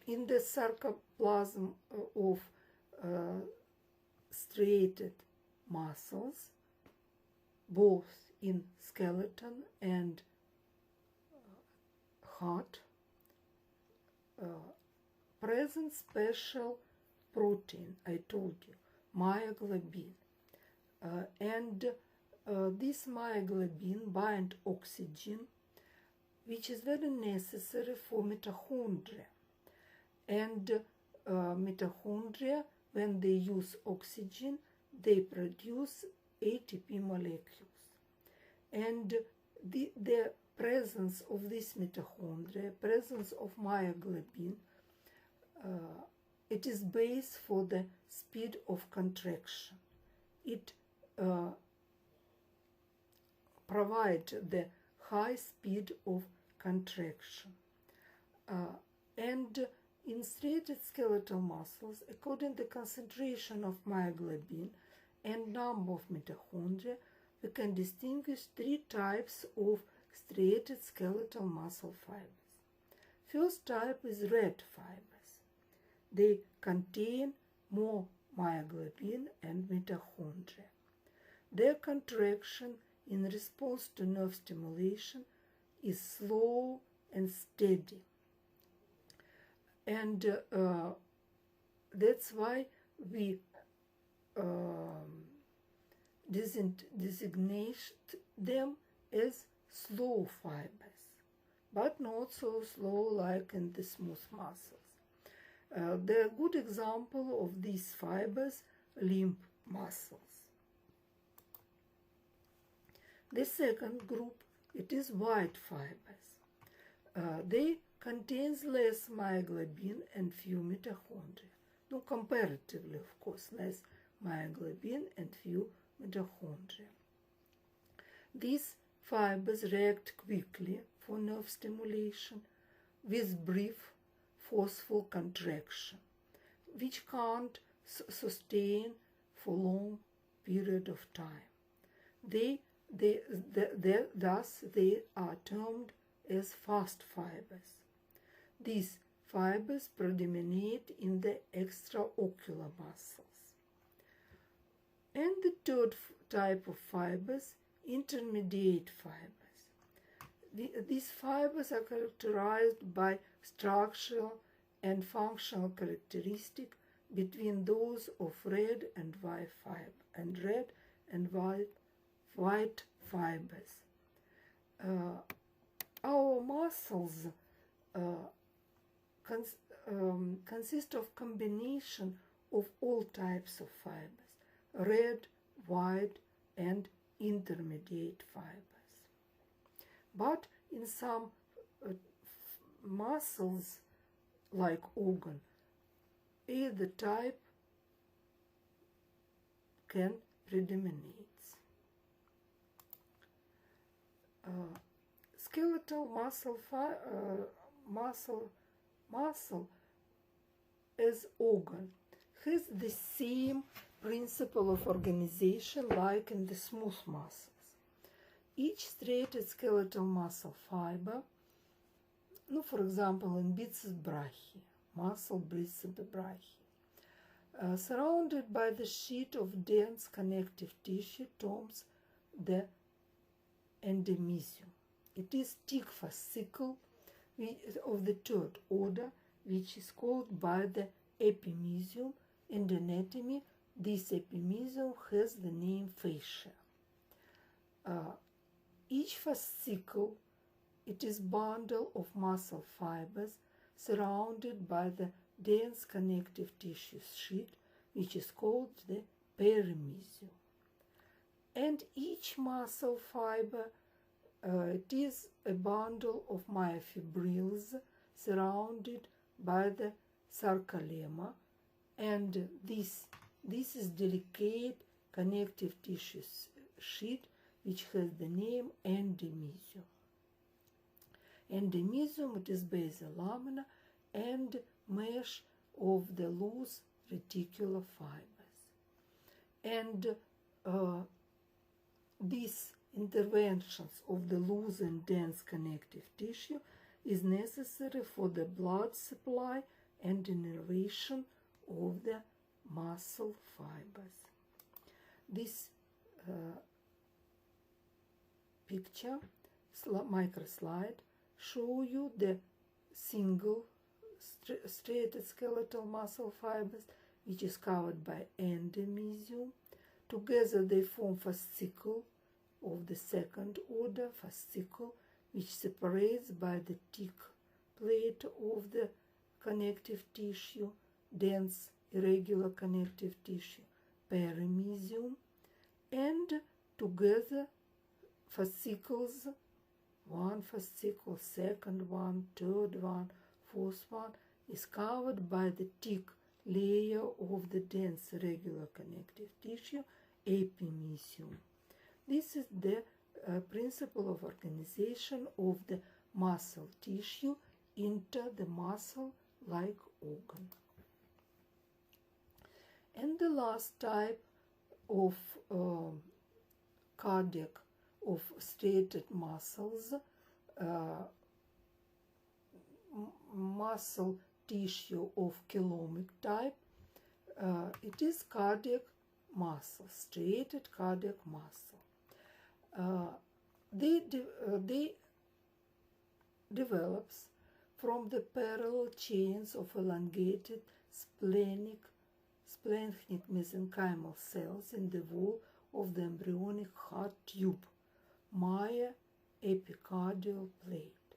In the sarcoplasm of striated muscles, both in skeleton and heart, present special protein, I told you, myoglobin. And this myoglobin binds oxygen, which is very necessary for mitochondria. And mitochondria, when they use oxygen, they produce ATP molecules. And the presence of this mitochondria, presence of myoglobin, it is base for the speed of contraction. It provides the high speed of contraction. And in striated skeletal muscles, according to the concentration of myoglobin and number of mitochondria, we can distinguish three types of striated skeletal muscle fibers. First type is red fibers. They contain more myoglobin and mitochondria. Their contraction in response to nerve stimulation is slow and steady. And that's why we designate them as slow fibers, but not so slow like in the smooth muscles. They're a good example of these fibers, limb muscles. The second group, it is white fibers. They contains less myoglobin and few mitochondria. No, comparatively, of course, less myoglobin and few mitochondria. These fibers react quickly for nerve stimulation with brief, forceful contraction, which can't sustain for long period of time. Thus, they are termed as fast fibers. These fibers predominate in the extraocular muscles. And the third type of fibers, intermediate fibers. These fibers are characterized by structural and functional characteristics between those of red and white white fibers. Our muscles consist of combination of all types of fibers, red, white, and intermediate fibers. But in some muscles, like organ, either type can predominate. Skeletal muscle as organ has the same principle of organization like in the smooth muscles. Each striated skeletal muscle fiber, for example, in biceps brachii, muscle biceps brachii, surrounded by the sheet of dense connective tissue terms the endomysium. It is thick fascicle of the third order, which is called by the epimysium. In anatomy, this epimysium has the name fascia. Each fascicle, it is bundle of muscle fibers surrounded by the dense connective tissue sheet, which is called the perimysium. And each muscle fiber, it is a bundle of myofibrils surrounded by the sarcolemma, and this is delicate connective tissue sheet which has the name endomysium. Endomysium, it is basal lamina and mesh of the loose reticular fibers. And these interventions of the loose and dense connective tissue is necessary for the blood supply and innervation of the muscle fibers. This picture, microslide, show you the single striated skeletal muscle fibers, which is covered by endomysium. Together they form fascicle of the second order, fascicle, which separates by the thick plate of the connective tissue, dense irregular connective tissue, perimysium, and together fascicles, one fascicle, second one, third one, fourth one, is covered by the thick layer of the dense regular connective tissue, epimysium. This is the principle of organization of the muscle tissue into the muscle-like organ. And the last type of cardiac of striated muscles, muscle tissue of coulombic type, it is cardiac muscle, striated cardiac muscle. They develops from the parallel chains of elongated splenic mesenchymal cells in the wall of the embryonic heart tube, Meyer epicardial plate.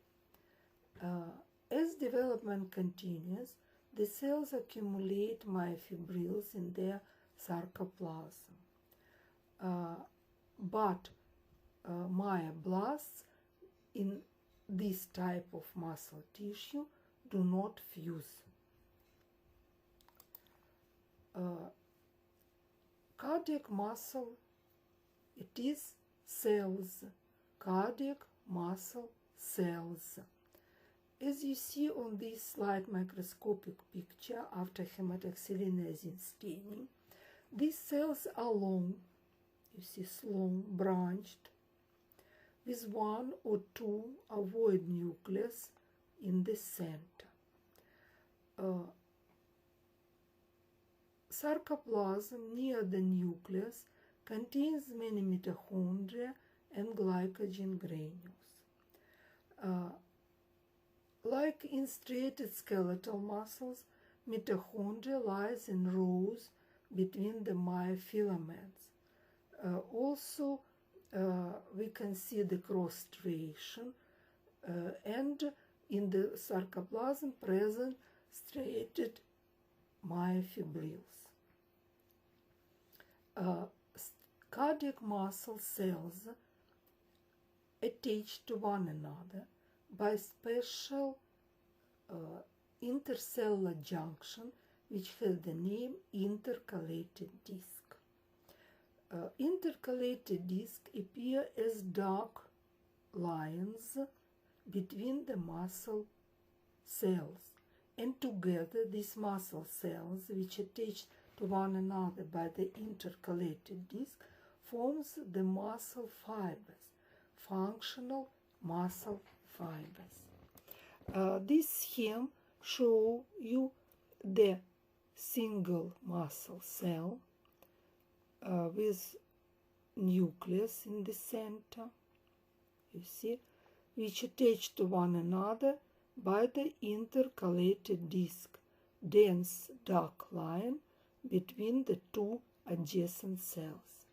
As development continues, the cells accumulate myofibrils in their sarcoplasm. But myoblasts in this type of muscle tissue do not fuse. Cardiac muscle, it is cells, cardiac muscle cells. As you see on this slight microscopic picture after hematoxylinazine staining, these cells are long, you see, long, branched, with one or two ovoid nucleus in the center. Sarcoplasm near the nucleus contains many mitochondria and glycogen granules. Like in striated skeletal muscles, mitochondria lies in rows between the myofilaments. Also, we can see the cross striation and in the sarcoplasm present striated myofibrils. Cardiac muscle cells attach to one another by special intercellular junction which has the name intercalated disc. Intercalated discs appear as dark lines between the muscle cells, and together these muscle cells, which attach to one another by the intercalated disc, forms the muscle fibers, functional muscle fibers. This scheme shows you the single muscle cell with nucleus in the center, you see, which attach to one another by the intercalated disc, dense dark line between the two adjacent cells.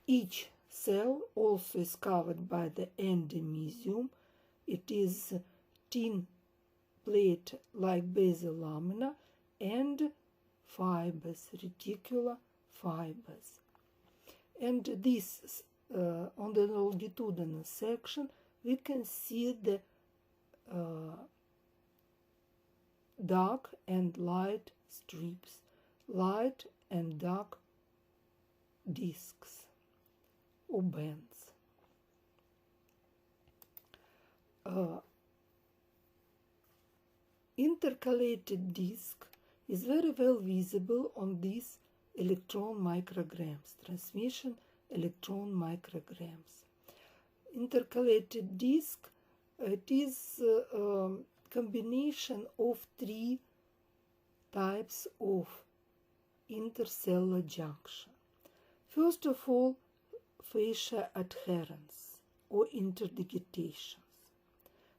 Each cell also is covered by the endomysium. It is thin plate-like basal lamina and fibers, reticular fibers. And this, on the longitudinal section, we can see the dark and light strips, light and dark discs or bands. Intercalated disc is very well visible on these electron micrograms, transmission electron micrograms. Intercalated disc, it is a combination of three types of intercellular junction. First of all, fascia adherence or interdigitations.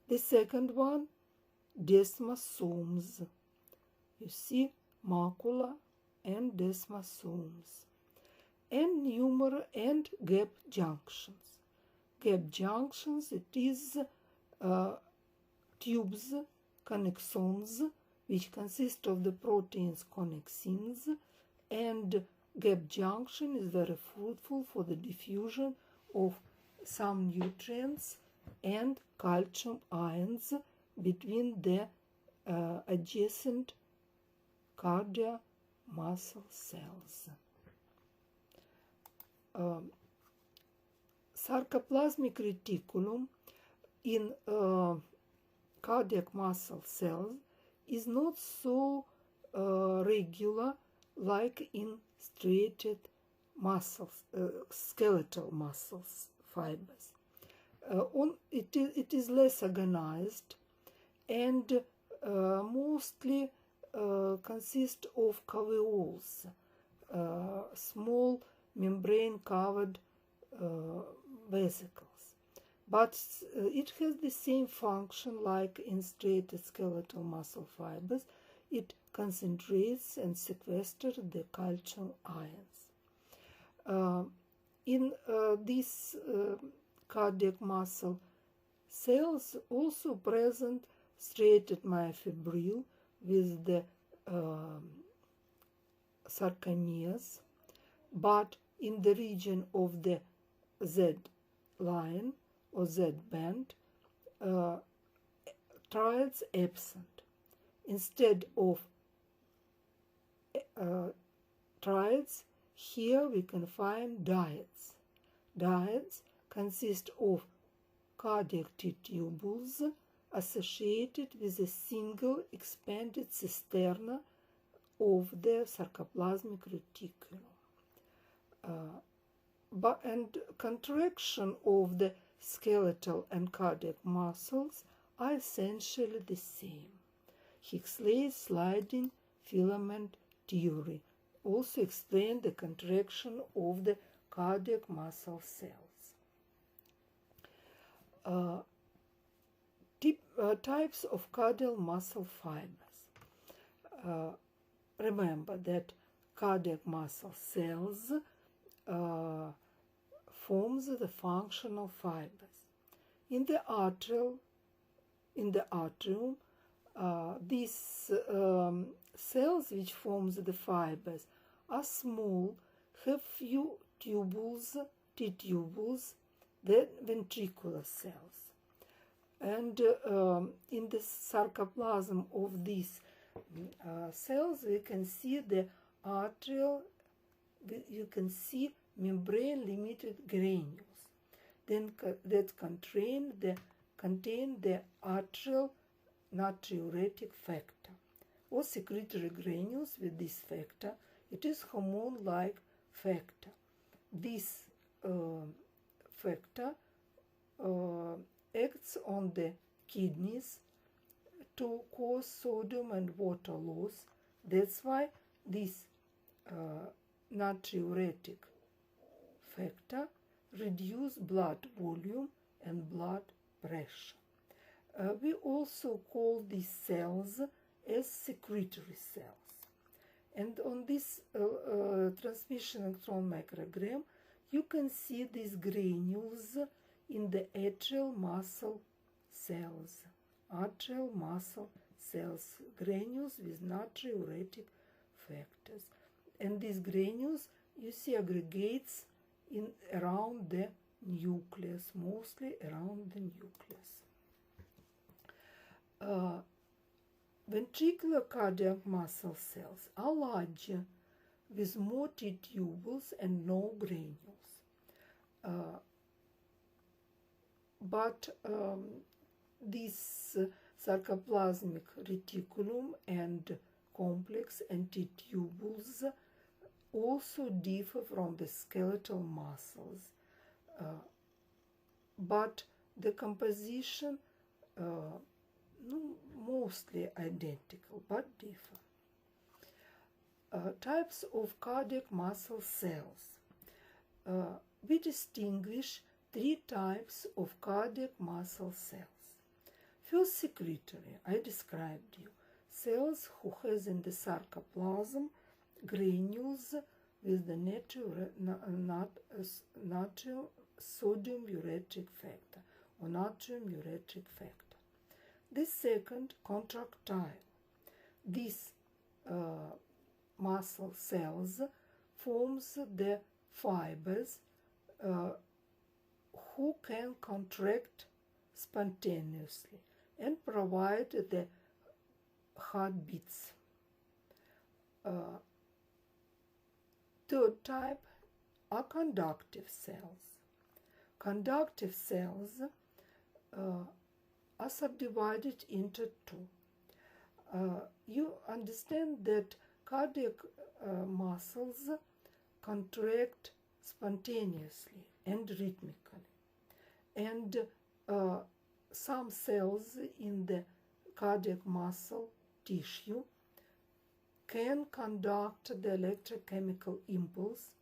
The second one, desmosomes. You see, macula and desmosomes. And numerous and gap junctions. Gap junctions, it is tubes, connexons, which consist of the proteins connexins, and gap junction is very fruitful for the diffusion of some nutrients and calcium ions between the adjacent cardiac muscle cells. Sarcoplasmic reticulum in cardiac muscle cells is not so regular like in striated muscles, skeletal muscles fibers. It is less organized and mostly consists of caveoles, small membrane-covered vesicles. But it has the same function like in striated skeletal muscle fibers. It concentrates and sequesters the calcium ions. In these cardiac muscle cells also present striated myofibril with the sarcomeres, but in the region of the Z line or Z band, triads absent. Instead of triads, here we can find dyads. Dyads consist of cardiac T-tubules associated with a single expanded cisterna of the sarcoplasmic reticulum. And contraction of the skeletal and cardiac muscles are essentially the same. Huxley's sliding filament theory also explained the contraction of the cardiac muscle cells. Types of cardiac muscle fibers. Remember that cardiac muscle cells forms the functional fibers. In the atrium, these cells which forms the fibers are small, have few tubules, T-tubules, than ventricular cells. And in the sarcoplasm of these cells, we can see the atrial, you can see membrane-limited granules that contain the atrial natriuretic factor or secretory granules with this factor. It is hormone-like factor. This factor acts on the kidneys to cause sodium and water loss. That's why this natriuretic factor reduces blood volume and blood pressure. We also call these cells as secretory cells. And on this transmission electron microgram, you can see these granules in the atrial muscle cells. Atrial muscle cells, granules with natriuretic factors. And these granules, you see, aggregates around the nucleus, mostly around the nucleus. Ventricular cardiac muscle cells are larger, with more T-tubules and no granules. But this sarcoplasmic reticulum and complex and T-tubules also differ from the skeletal muscles, but the composition mostly identical, but differ. Types of cardiac muscle cells. We distinguish three types of cardiac muscle cells. First, secretory, I described you. Cells who has in the sarcoplasm granules with the natrium sodium uretric factor or natrium uretric factor. The second, contractile. These muscle cells forms the fibers who can contract spontaneously and provide the heartbeats. Third type are conductive cells. Conductive cells are subdivided into two. You understand that cardiac muscles contract spontaneously and rhythmically, and some cells in the cardiac muscle tissue can conduct the electrochemical impulse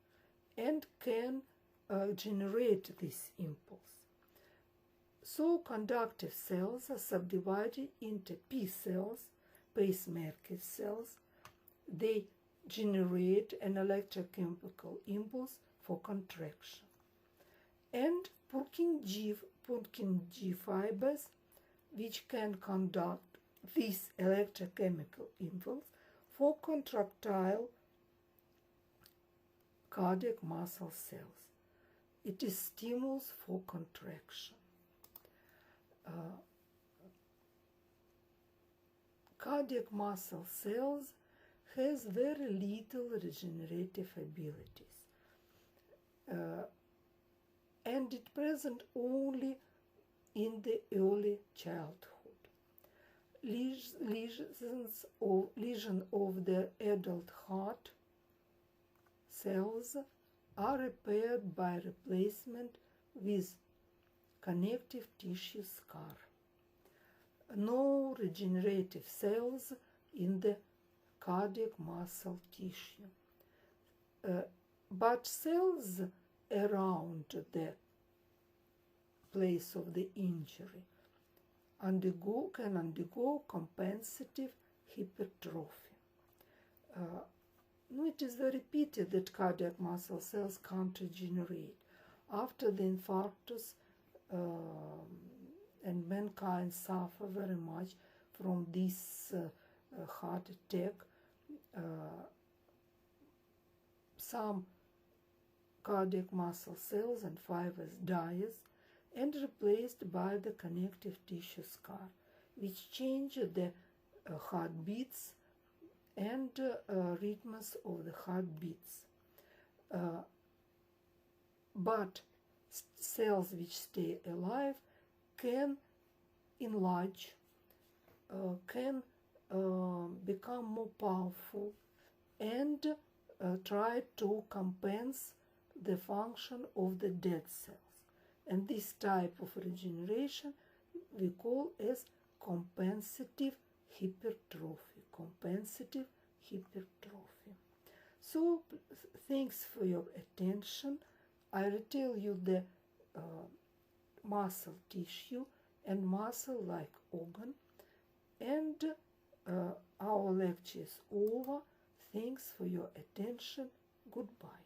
and can generate this impulse. So conductive cells are subdivided into P cells, pacemaker cells. They generate an electrochemical impulse for contraction. And Purkinje fibers, which can conduct this electrochemical impulse for contractile cardiac muscle cells. It is stimulus for contraction. Cardiac muscle cells has very little regenerative abilities, and it present only in the early childhood. Lesions of the adult heart cells are repaired by replacement with connective tissue scar. No regenerative cells in the cardiac muscle tissue, but cells around the place of the injury can undergo compensative hypertrophy. It is very pity that cardiac muscle cells can't regenerate. After the infarctus, and mankind suffer very much from this heart attack, some cardiac muscle cells and fibers dies and replaced by the connective tissue scar, which change the heartbeats and rhythms of the heartbeats. But cells which stay alive can enlarge, can become more powerful, and try to compensate the function of the dead cells. And this type of regeneration we call as compensative hypertrophy. Compensative hypertrophy. So, thanks for your attention. I will tell you the muscle tissue and muscle-like organ, and our lecture is over. Thanks for your attention. Goodbye.